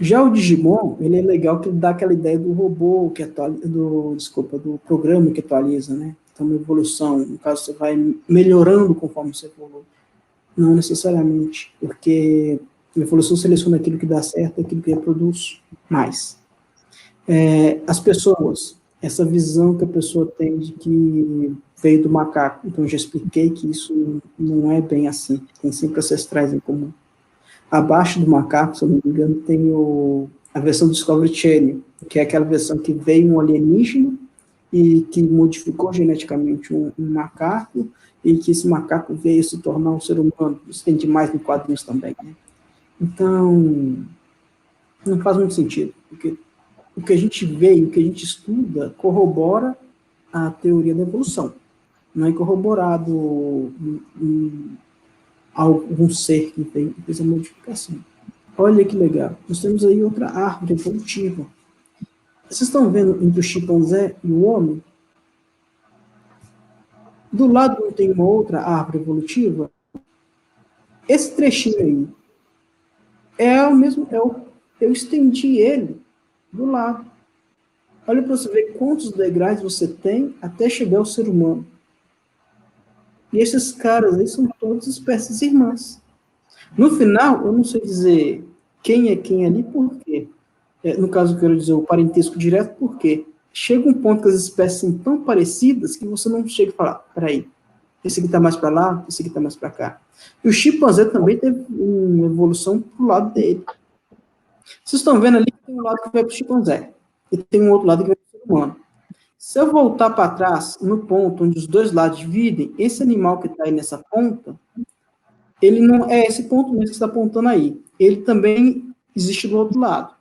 Já o Digimon, ele é legal que ele dá aquela ideia do robô que atualiza, do programa que atualiza, né? Então, uma evolução, no caso, você vai melhorando conforme você evolui. Não necessariamente, porque a evolução seleciona aquilo que dá certo, aquilo que reproduz mais. As pessoas, essa visão que a pessoa tem de que veio do macaco, então eu já expliquei que isso não é bem assim, tem sempre ancestrais em comum. Abaixo do macaco, se eu não me engano, tem a versão do Discovery Channel, que é aquela versão que veio um alienígena e que modificou geneticamente um macaco, e que esse macaco veio se tornar um ser humano. Isso tem demais no quadrinhos também, né? Então, não faz muito sentido, porque o que a gente vê e o que a gente estuda corrobora a teoria da evolução. Não é corroborado algum ser que fez a modificação. Olha que legal. Nós temos aí outra árvore evolutiva. Vocês estão vendo entre o chimpanzé e o homem? Do lado não tem uma outra árvore evolutiva? Esse trechinho aí é o mesmo, eu estendi ele do lado. Olha para você ver quantos degraus você tem até chegar ao ser humano. E esses caras aí são todas espécies irmãs. No final, eu não sei dizer quem é quem ali, por quê? No caso, eu quero dizer o parentesco direto, porque chega um ponto que as espécies são tão parecidas que você não chega e fala, peraí, esse aqui está mais para lá, esse aqui está mais para cá. E o chimpanzé também teve uma evolução para o lado dele. Vocês estão vendo ali que tem um lado que vai para o chimpanzé, e tem um outro lado que vai para o ser humano. Se eu voltar para trás, no ponto onde os dois lados dividem, esse animal que está aí nessa ponta, ele não é esse ponto mesmo que está apontando aí. Ele também existe do outro lado.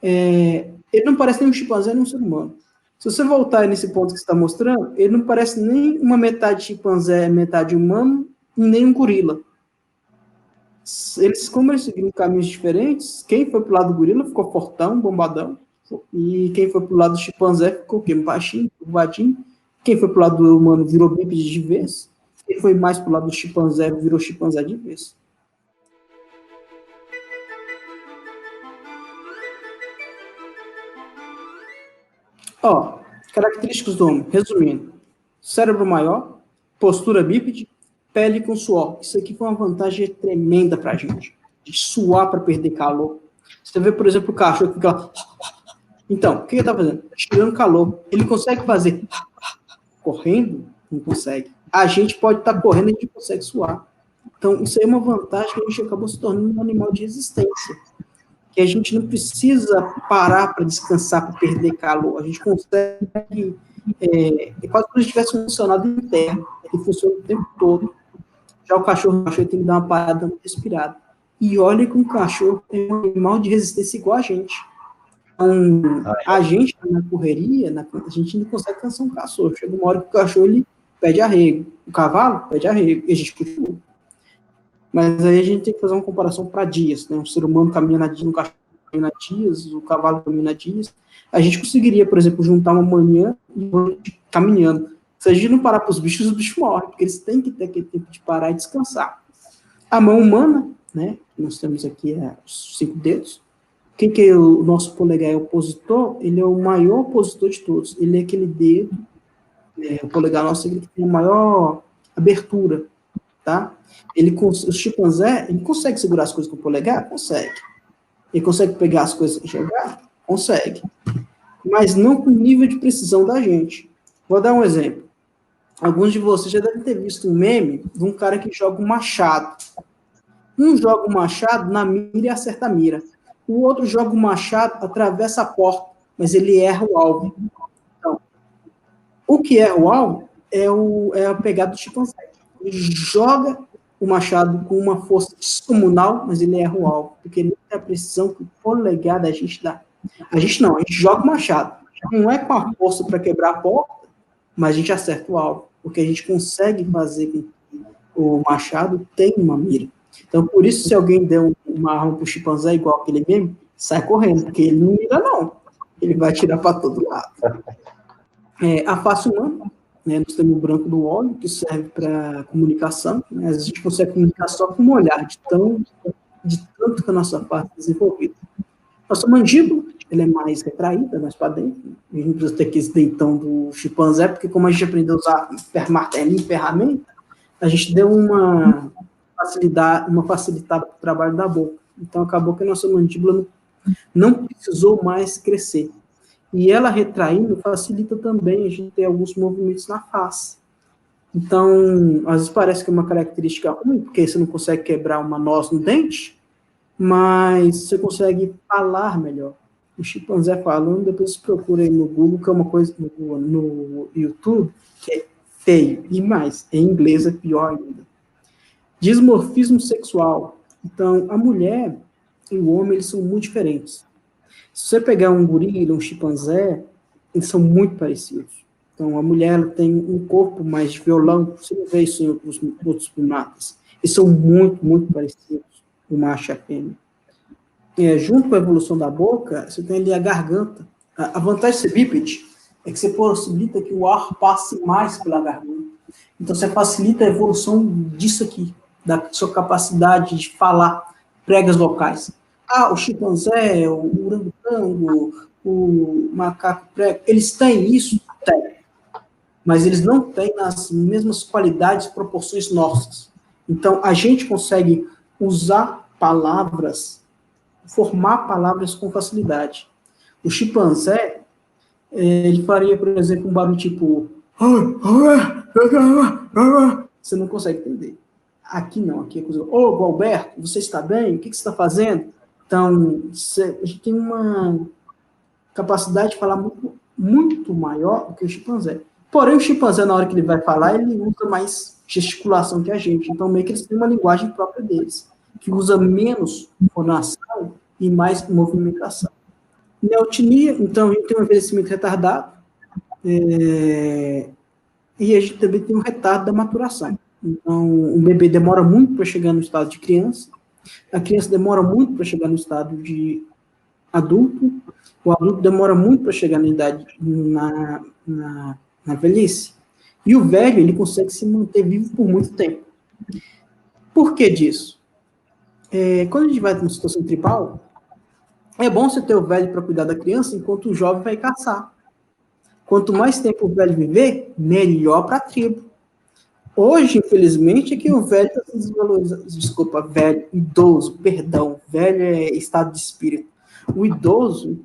Ele não parece nem um chimpanzé nem um ser humano. Se você voltar nesse ponto que você está mostrando, ele não parece nem uma metade chimpanzé, metade humano, e nem um gorila. Como eles seguiram caminhos diferentes, quem foi para o lado do gorila ficou fortão, bombadão, e quem foi para o lado do chimpanzé ficou o quê? Baixinho, curvadinho. Quem foi para o lado do humano virou bípede de vez. Quem foi mais para o lado do chimpanzé virou chimpanzé de vez. Ó, características do homem, resumindo. Cérebro maior, postura bípede, pele com suor. Isso aqui foi uma vantagem tremenda para a gente. De suar para perder calor. Você vê, por exemplo, o cachorro que fica lá. Então, o que ele está fazendo? Tirando calor. Ele consegue fazer correndo? Não consegue. A gente pode estar correndo e a gente consegue suar. Então, isso aí é uma vantagem que a gente acabou se tornando um animal de resistência. Que a gente não precisa parar para descansar, para perder calor. A gente consegue... É quase como se tivesse um funcionário interno, que funciona o tempo todo. Já o cachorro tem que dar uma parada, uma respirada. E olha que um cachorro é um animal de resistência igual a gente. Então, a gente, na correria, a gente não consegue cansar um cachorro. Chega uma hora que o cachorro ele pede arrego. O cavalo pede arrego. E a gente continua. Mas aí a gente tem que fazer uma comparação para dias. Né? Um ser humano caminha na dias, um cachorro caminha na dias, o cavalo caminha na dias. A gente conseguiria, por exemplo, juntar uma manhã e caminhando. Se a gente não parar para os bichos morrem, porque eles têm que ter aquele tempo de parar e descansar. A mão humana, né, que nós temos aqui os 5 dedos. Quem que é o nosso polegar? É o opositor? Ele é o maior opositor de todos. Ele é aquele dedo, o polegar nosso, ele tem a maior abertura, tá? O chimpanzé, ele consegue segurar as coisas com o polegar? Consegue. Ele consegue pegar as coisas e jogar? Consegue. Mas não com o nível de precisão da gente. Vou dar um exemplo. Alguns de vocês já devem ter visto um meme de um cara que joga um machado. Um joga o machado na mira e acerta a mira. O outro joga o machado, atravessa a porta, mas ele erra o alvo. Então, o que erra o alvo é a pegada do chimpanzé. Ele joga o machado com uma força descomunal, mas ele erra o alvo, porque ele não tem a precisão que o polegar da gente dá. A gente não, a gente joga o machado. Não é com a força para quebrar a porta, mas a gente acerta o alvo, porque a gente consegue fazer com que o machado tenha uma mira. Então, por isso, se alguém der uma arma para o chimpanzé igual aquele mesmo, sai correndo, porque ele não mira, não. Ele vai atirar para todo lado. A face humana, né, nós temos o branco do olho, que serve para comunicação, né, às vezes a gente consegue comunicar só com um olhar, de tanto que a nossa face é desenvolvida. Nossa mandíbula, ela é mais retraída, mais para dentro, a gente precisa ter aquele dentão do chimpanzé, porque como a gente aprendeu a usar martelinho e ferramenta, a gente deu uma facilitada para o trabalho da boca. Então, acabou que a nossa mandíbula não precisou mais crescer. E ela retraindo facilita também a gente ter alguns movimentos na face. Então, às vezes parece que é uma característica ruim, porque você não consegue quebrar uma noz no dente, mas você consegue falar melhor. O chimpanzé falando, depois você procura aí no Google, que é uma coisa no YouTube, que é feio. E mais, em inglês é pior ainda. Dismorfismo sexual. Então, a mulher e o homem, eles são muito diferentes. Se você pegar um gorila, um chimpanzé, eles são muito parecidos. Então, a mulher ela tem um corpo mais de violão, você não vê isso em outros primatas. Eles são muito, muito parecidos, o macho e a fêmea. Junto com a evolução da boca, você tem ali a garganta. A vantagem de ser bípede é que você possibilita que o ar passe mais pela garganta. Então, você facilita a evolução disso aqui, da sua capacidade de falar pregas vocais. O chimpanzé, o orangotango, o macaco prego, eles têm isso? Tem. Mas eles não têm as mesmas qualidades e proporções nossas. Então, a gente consegue usar palavras, formar palavras com facilidade. O chimpanzé, ele faria, por exemplo, um barulho tipo... Você não consegue entender. Aqui não, aqui é coisa... Ô, Gualberto, você está bem? O que você está fazendo? Então, a gente tem uma capacidade de falar muito, muito maior do que o chimpanzé. Porém, o chimpanzé, na hora que ele vai falar, ele usa mais gesticulação que a gente. Então, meio que eles têm uma linguagem própria deles, que usa menos fonação e mais movimentação. Neotinia, então, a gente tem um envelhecimento retardado, e a gente também tem um retardo da maturação. Então, o bebê demora muito para chegar no estado de criança, a criança demora muito para chegar no estado de adulto, o adulto demora muito para chegar na idade, na velhice, e o velho, ele consegue se manter vivo por muito tempo. Por que disso? Quando a gente vai numa situação tribal, é bom você ter o velho para cuidar da criança, enquanto o jovem vai caçar. Quanto mais tempo o velho viver, melhor para a tribo. Hoje, infelizmente, é que o velho está se desvalorizando. Desculpa, idoso, velho é estado de espírito. O idoso,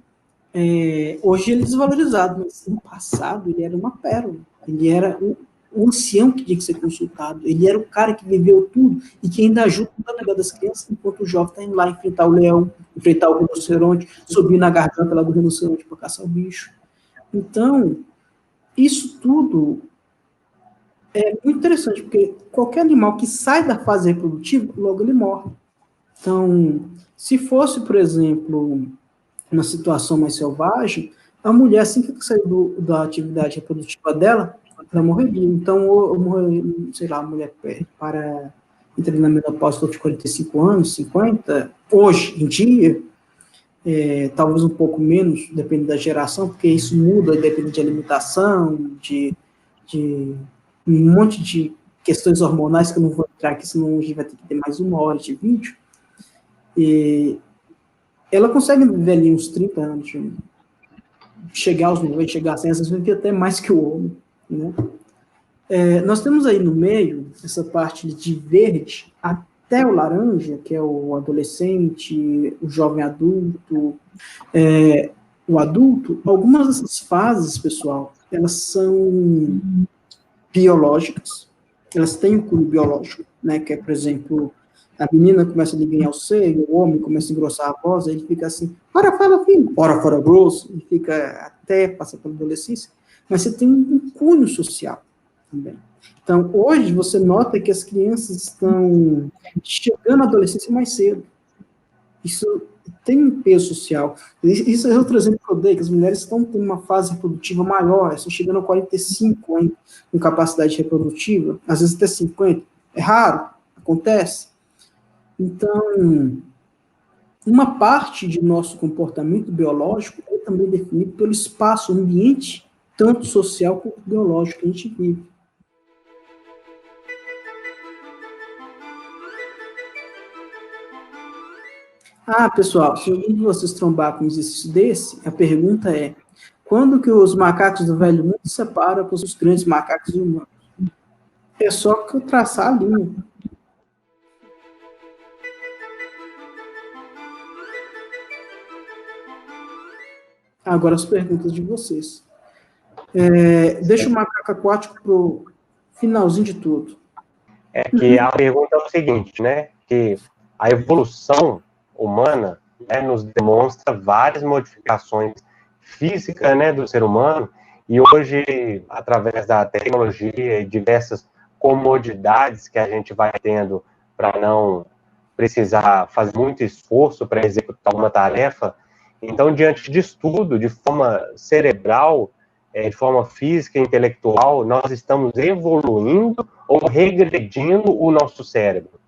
hoje ele é desvalorizado, mas no passado ele era uma pérola. Ele era o ancião que tinha que ser consultado. Ele era o cara que viveu tudo e que ainda ajuda a cuidar das crianças, enquanto o jovem está indo lá enfrentar o leão, enfrentar o rinoceronte, subir na garganta lá do rinoceronte para caçar o bicho. Então, isso tudo é muito interessante, porque qualquer animal que sai da fase reprodutiva, logo ele morre. Então, se fosse, por exemplo, uma situação mais selvagem, a mulher, assim que saiu da atividade reprodutiva dela, ela morreria. Então, sei lá, a mulher para entrar na menopausa de 45 anos, 50, hoje em dia, talvez um pouco menos, depende da geração, porque isso muda, depende de alimentação, de um monte de questões hormonais que eu não vou entrar aqui, senão a gente vai ter que ter mais 1 hora de vídeo. E ela consegue viver ali uns 30 anos, chegar aos 90, chegar a 100, às vezes viver até mais que o homem, né? Nós temos aí no meio, essa parte de verde, até o laranja, que é o adolescente, o jovem adulto, o adulto. Algumas dessas fases, pessoal, elas são biológicas, elas têm um cunho biológico, né, que é, por exemplo, a menina começa a ganhar o seio, o homem começa a engrossar a voz, aí ele fica assim, ora fala fino, ora fora grosso, e fica até passar pela adolescência, mas você tem um cunho social também. Então, hoje, você nota que as crianças estão chegando à adolescência mais cedo. Isso tem um peso social. Isso é outro exemplo que eu dei, que as mulheres estão tendo uma fase reprodutiva maior, estão chegando a 45 anos com capacidade reprodutiva, às vezes até 50. É raro, acontece. Então, uma parte de nosso comportamento biológico é também definido pelo espaço, o ambiente tanto social quanto biológico que a gente vive. Ah, pessoal, se algum de vocês trombar com um exercício desse, a pergunta é: quando que os macacos do Velho Mundo se separam com os grandes macacos humanos? É só que eu traçar a linha. Agora as perguntas de vocês. Deixa o macaco aquático para o finalzinho de tudo. É que a pergunta é o seguinte, né? Que a evolução humana, né, nos demonstra várias modificações físicas, né, do ser humano, e hoje, através da tecnologia e diversas comodidades que a gente vai tendo para não precisar fazer muito esforço para executar uma tarefa, então, diante disso tudo, de forma cerebral, de forma física e intelectual, nós estamos evoluindo ou regredindo o nosso cérebro?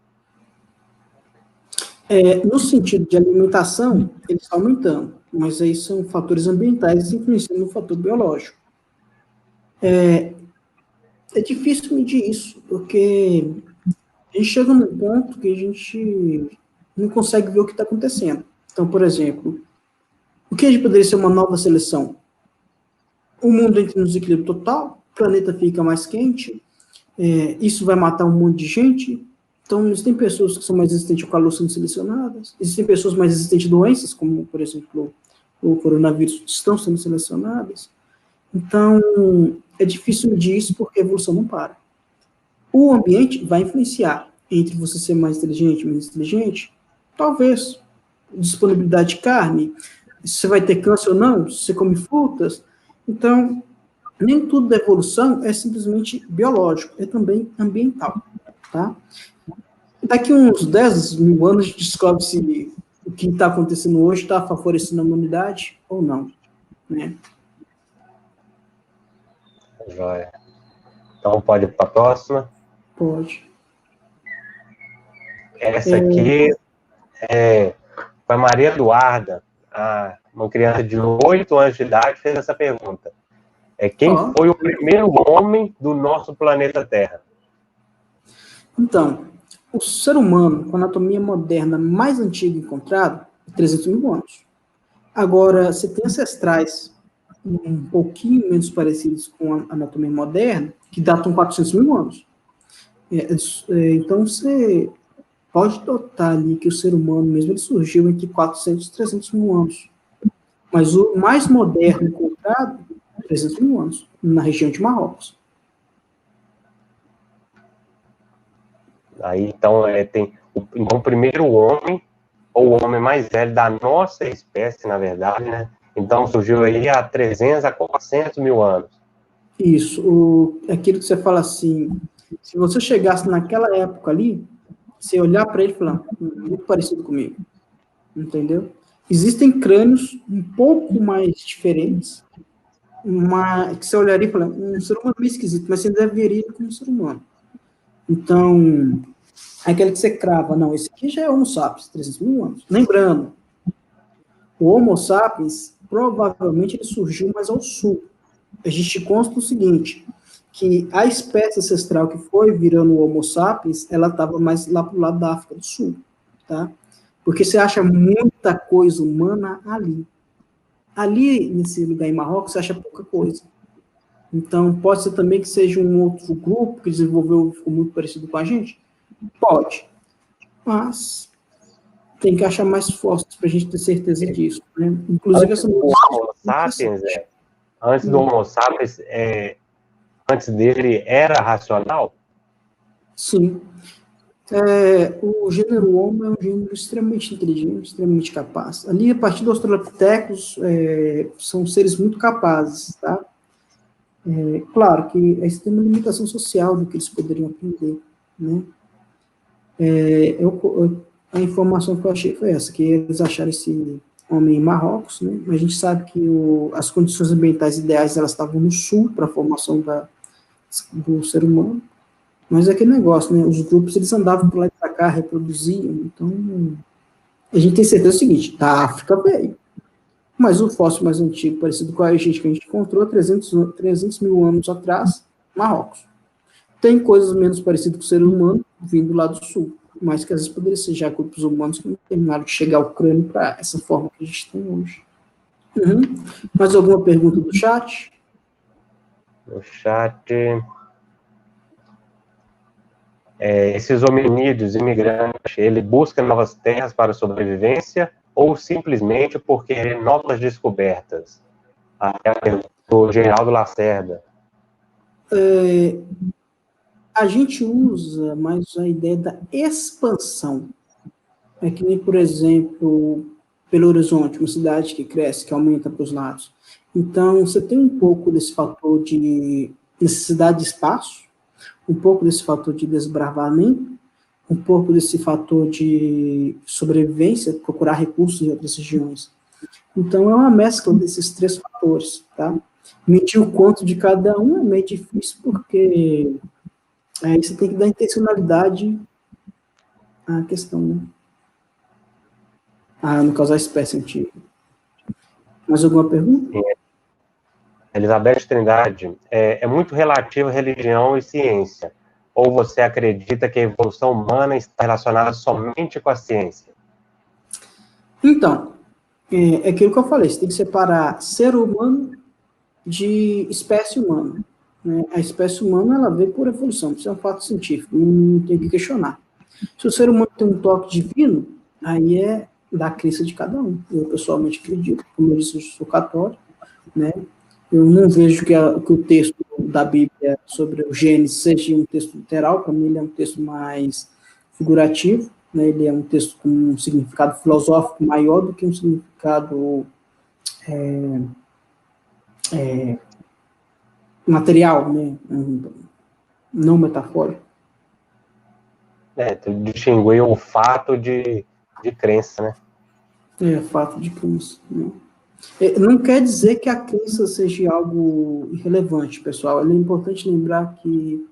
No sentido de alimentação, ele está aumentando, mas aí são fatores ambientais influenciando no fator biológico. É difícil medir isso, porque a gente chega num ponto que a gente não consegue ver o que está acontecendo. Então, por exemplo, o que a gente poderia ser uma nova seleção? O mundo entra no desequilíbrio total, o planeta fica mais quente, isso vai matar um monte de gente. Então, existem pessoas que são mais resistentes ao calor sendo selecionadas, existem pessoas mais resistentes a doenças, como, por exemplo, o coronavírus, estão sendo selecionadas. Então, é difícil medir isso porque a evolução não para. O ambiente vai influenciar entre você ser mais inteligente e menos inteligente, talvez. Disponibilidade de carne, se você vai ter câncer ou não, se você come frutas. Então, nem tudo da evolução é simplesmente biológico, é também ambiental, tá? Daqui uns 10 mil anos, a gente descobre se o que está acontecendo hoje está favorecendo a humanidade ou não, né? Joia. Então, pode ir para a próxima? Pode. Essa aqui foi a Maria Eduarda, uma criança de 8 anos de idade, fez essa pergunta. Quem foi o primeiro homem do nosso planeta Terra? Então, o ser humano, com a anatomia moderna mais antiga encontrada, é 300 mil anos. Agora, você tem ancestrais um pouquinho menos parecidos com a anatomia moderna, que datam 400 mil anos. Então, você pode notar ali que o ser humano mesmo ele surgiu entre 400 e 300 mil anos. Mas o mais moderno encontrado, 300 mil anos, na região de Marrocos. Aí, então, tem o primeiro homem, ou o homem mais velho da nossa espécie, na verdade, né? Então, surgiu aí há 300 a 400 mil anos. Isso, aquilo que você fala assim, se você chegasse naquela época ali, você olhar para ele e falar, muito parecido comigo, entendeu? Existem crânios um pouco mais diferentes, que você olharia e fala, um ser humano meio esquisito, mas você deve ver ele como um ser humano. Então, aquele que você crava, não, esse aqui já é Homo sapiens, 300 mil anos. Lembrando, o Homo sapiens, provavelmente ele surgiu mais ao sul. A gente consta o seguinte, que a espécie ancestral que foi virando o Homo sapiens, ela estava mais lá para o lado da África do Sul, tá? Porque você acha muita coisa humana ali. Ali, nesse lugar em Marrocos, você acha pouca coisa. Então, pode ser também que seja um outro grupo que desenvolveu, ficou muito parecido com a gente? Pode. Mas tem que achar mais fósseis para a gente ter certeza disso, né? Inclusive, antes do Homo sapiens, antes do Homo sapiens, antes dele, era racional? Sim. O gênero Homo é um gênero extremamente inteligente, extremamente capaz. Ali, a partir dos australopitecos, são seres muito capazes, tá? Claro que eles têm uma limitação social do que eles poderiam aprender, né? A informação que eu achei foi essa, que eles acharam esse homem em Marrocos, né? Mas a gente sabe que as condições ambientais ideais elas estavam no sul para a formação do ser humano. Mas é aquele negócio, né? Os grupos eles andavam por lá e para cá, reproduziam. Então, a gente tem certeza do seguinte: da África veio. Mas o fóssil mais antigo, parecido com a gente que a gente encontrou 300 mil anos atrás, Marrocos. Tem coisas menos parecidas com o ser humano, vindo lá do sul, mas que às vezes poderia ser já grupos humanos que não terminaram de chegar ao crânio para essa forma que a gente tem hoje. Uhum. Mais alguma pergunta do chat? No chat... esses hominídeos imigrantes, ele busca novas terras para sobrevivência ou simplesmente por querer novas descobertas? É a pergunta do Geraldo Lacerda. A gente usa mais a ideia da expansão. É que nem, por exemplo, Belo Horizonte, uma cidade que cresce, que aumenta para os lados. Então, você tem um pouco desse fator de necessidade de espaço, um pouco desse fator de desbravamento, um pouco desse fator de sobrevivência, procurar recursos em outras regiões. Então, é uma mescla desses três fatores, tá? Medir o quanto de cada um é meio difícil, porque aí você tem que dar intencionalidade à questão, né? No caso, a espécie antiga. Mais alguma pergunta? Elizabeth Trindade, é muito relativo religião e ciência, ou você acredita que a evolução humana está relacionada somente com a ciência? Então, é aquilo que eu falei, você tem que separar ser humano de espécie humana. Né? A espécie humana, ela veio por evolução, isso é um fato científico, não tem que questionar. Se o ser humano tem um toque divino, aí é da crença de cada um. Eu, pessoalmente, acredito, como eu disse, eu sou católico, né? Eu não vejo que o texto da Bíblia sobre o Gênesis seja um texto literal, para mim ele é um texto mais figurativo, né? Ele é um texto com um significado filosófico maior do que um significado material, né? Não metafórico. Distinguir o fato de crença, né? Fato de crença. Né? Não quer dizer que a crença seja algo irrelevante, pessoal. É importante lembrar que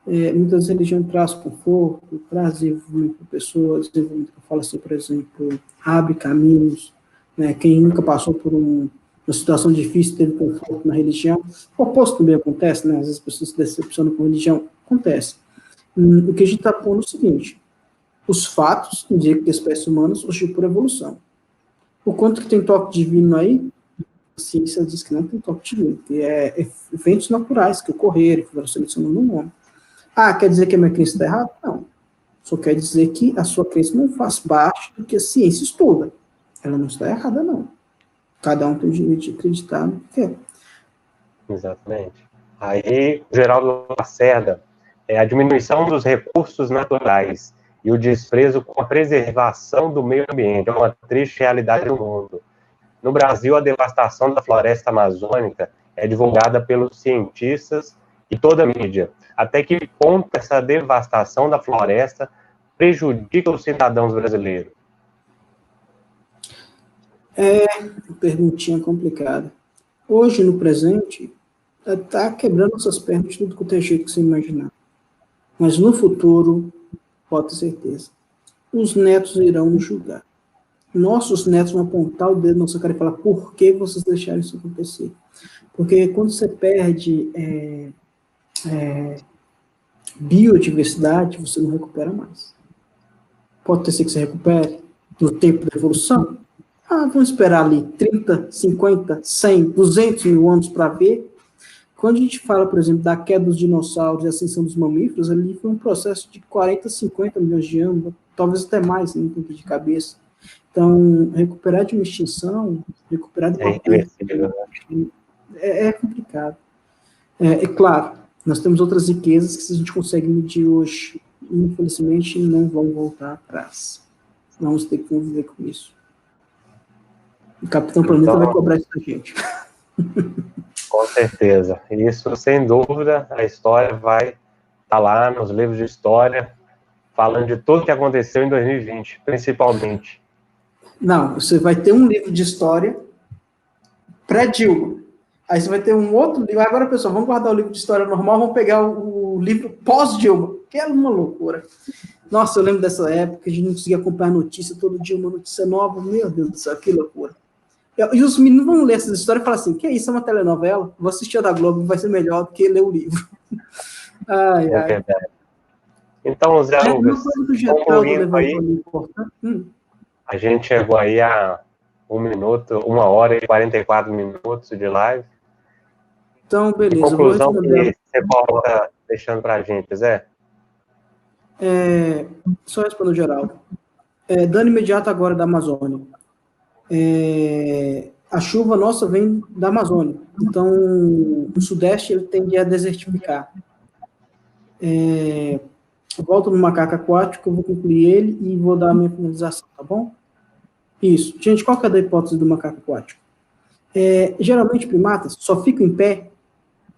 muitas religiões trazem conforto, trazem desenvolvimento para pessoas, desenvolvimento, eu falo assim, por exemplo, abre caminhos, né? Quem nunca passou por uma situação difícil teve conforto na religião. O oposto também acontece, né? Às vezes as pessoas se decepcionam com a religião, acontece. O que a gente está pondo é o seguinte, os fatos indicam que a espécie humana surgiu por evolução. O quanto que tem toque divino aí, a ciência diz que não tem toque divino, que é eventos naturais que ocorreram, que foram selecionando um homem. Quer dizer que a minha crença está errada? Não. Só quer dizer que a sua crença não faz parte do que a ciência estuda. Ela não está errada, não. Cada um tem o direito de acreditar no que quer. Exatamente. Aí, Geraldo Lacerda, a diminuição dos recursos naturais e o desprezo com a preservação do meio ambiente é uma triste realidade do mundo. No Brasil, a devastação da floresta amazônica é divulgada pelos cientistas e toda a mídia. Até que ponto essa devastação da floresta prejudica os cidadãos brasileiros? Uma perguntinha complicada. Hoje, no presente, está quebrando essas pernas de tudo quanto é jeito que você imaginar. Mas no futuro, pode ter certeza, os netos irão nos julgar. Nossos netos vão apontar o dedo na nossa cara e falar por que vocês deixaram isso acontecer. Porque quando você perde biodiversidade, você não recupera mais. Pode ter sido que você recupere no tempo da evolução. Vamos esperar ali 30, 50, 100, 200 mil anos para ver. Quando a gente fala, por exemplo, da queda dos dinossauros e a ascensão dos mamíferos, ali foi um processo de 40, 50 milhões de anos, talvez até mais, não tem de cabeça. Então, recuperar de uma extinção, recuperar de uma perda, é complicado. É claro, nós temos outras riquezas que se a gente consegue medir hoje, infelizmente, não vão voltar atrás. Vamos ter que conviver com isso. O Capitão Planeta vai cobrar isso da gente. Com certeza. Isso, sem dúvida, a história vai estar lá nos livros de história, falando de tudo que aconteceu em 2020, principalmente. Não, você vai ter um livro de história pré-Dilma. Aí você vai ter um outro livro. Agora, pessoal, vamos guardar o livro de história normal, vamos pegar o livro pós-Dilma, que é uma loucura. Nossa, eu lembro dessa época, a gente não conseguia acompanhar notícia, todo dia uma notícia nova. Meu Deus do céu, que loucura. E os meninos vão ler essas histórias e falar assim, que isso, é uma telenovela? Vou assistir a da Globo, vai ser melhor do que ler o livro. Ai, ai. Verdade. Então, Zé Lucas, Uma coisa do Geraldo concluindo aí, levantou importante. a gente chegou aí a 1 hora e 44 minutos de live. Então, Que beleza. conclusão Eu vou que você coloca deixando para a gente, Zé? só respondendo o Geraldo. Dano imediato agora da Amazônia. A chuva nossa vem da Amazônia. Então, o Sudeste ele tende a desertificar. Eu volto no macaco aquático, eu vou concluir ele e vou dar a minha finalização, tá bom? Isso. Gente, qual que é a hipótese do macaco aquático? Geralmente, primatas só ficam em pé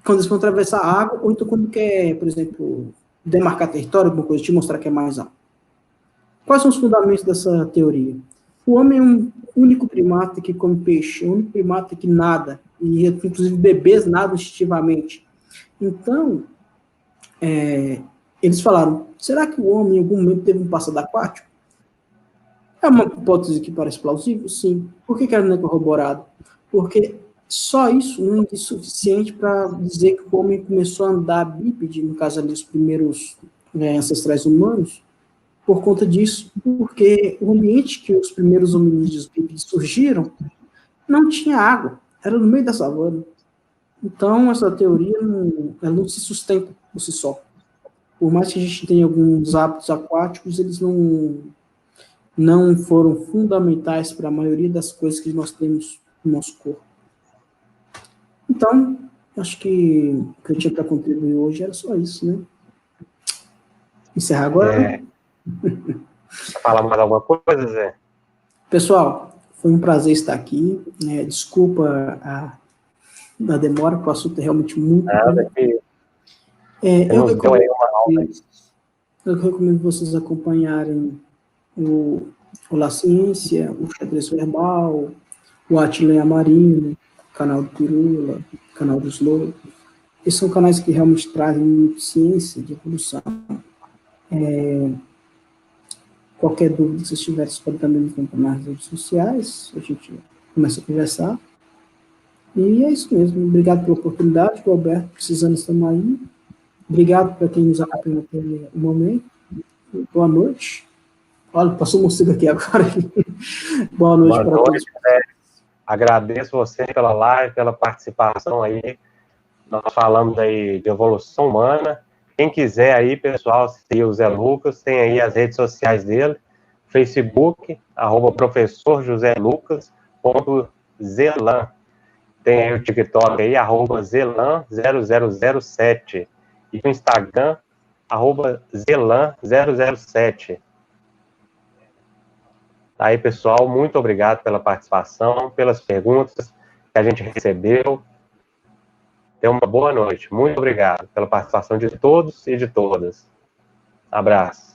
quando eles vão atravessar a água ou então quando quer, por exemplo, demarcar território, alguma coisa, te mostrar que é mais alto. Quais são os fundamentos dessa teoria? O homem é um único primata que come peixe, o único primata que nada, e inclusive bebês nadam instintivamente. Então, eles falaram, será que o homem em algum momento teve um passado aquático? É uma hipótese que parece plausível? Sim. Por que ela não é corroborada? Porque só isso não é suficiente para dizer que o homem começou a andar bípede, no caso ali, os primeiros ancestrais humanos, por conta disso, porque o ambiente que os primeiros hominídeos bípedes surgiram não tinha água, era no meio da savana. Então, essa teoria ela não se sustenta por si só. Por mais que a gente tenha alguns hábitos aquáticos, eles não foram fundamentais para a maioria das coisas que nós temos no nosso corpo. Então, acho que o que eu tinha para contribuir hoje era só isso, né? Encerrar agora? Fala mais alguma coisa, Zé? Pessoal, foi um prazer estar aqui. Desculpa a demora, porque o assunto é realmente muito Nada bom. que eu recomendo vocês acompanharem o La Ciência, o Xadrez Verbal, o Atileia Marino, o canal do Pirula, o canal dos Lobos. Esses são canais que realmente trazem muito ciência de evolução. Qualquer dúvida que vocês tiverem, vocês podem também me encontrar nas redes sociais, a gente começa a conversar. E é isso mesmo. Obrigado pela oportunidade, Roberto, precisando, estamos aí. Obrigado para quem nos acompanhou até o momento. Boa noite. Olha, passou um morcego aqui agora. Boa noite para todos. Agradeço você pela live, pela participação aí. Nós falamos aí de evolução humana. Quem quiser aí, pessoal, seguir o Zé Lucas, tem aí as redes sociais dele, Facebook, @professorjoselucas.zelan. Tem aí o TikTok aí, @zelan0007. E o Instagram, @zelan007. Aí, pessoal, muito obrigado pela participação, pelas perguntas que a gente recebeu. Tenha uma boa noite. Muito obrigado pela participação de todos e de todas. Abraço.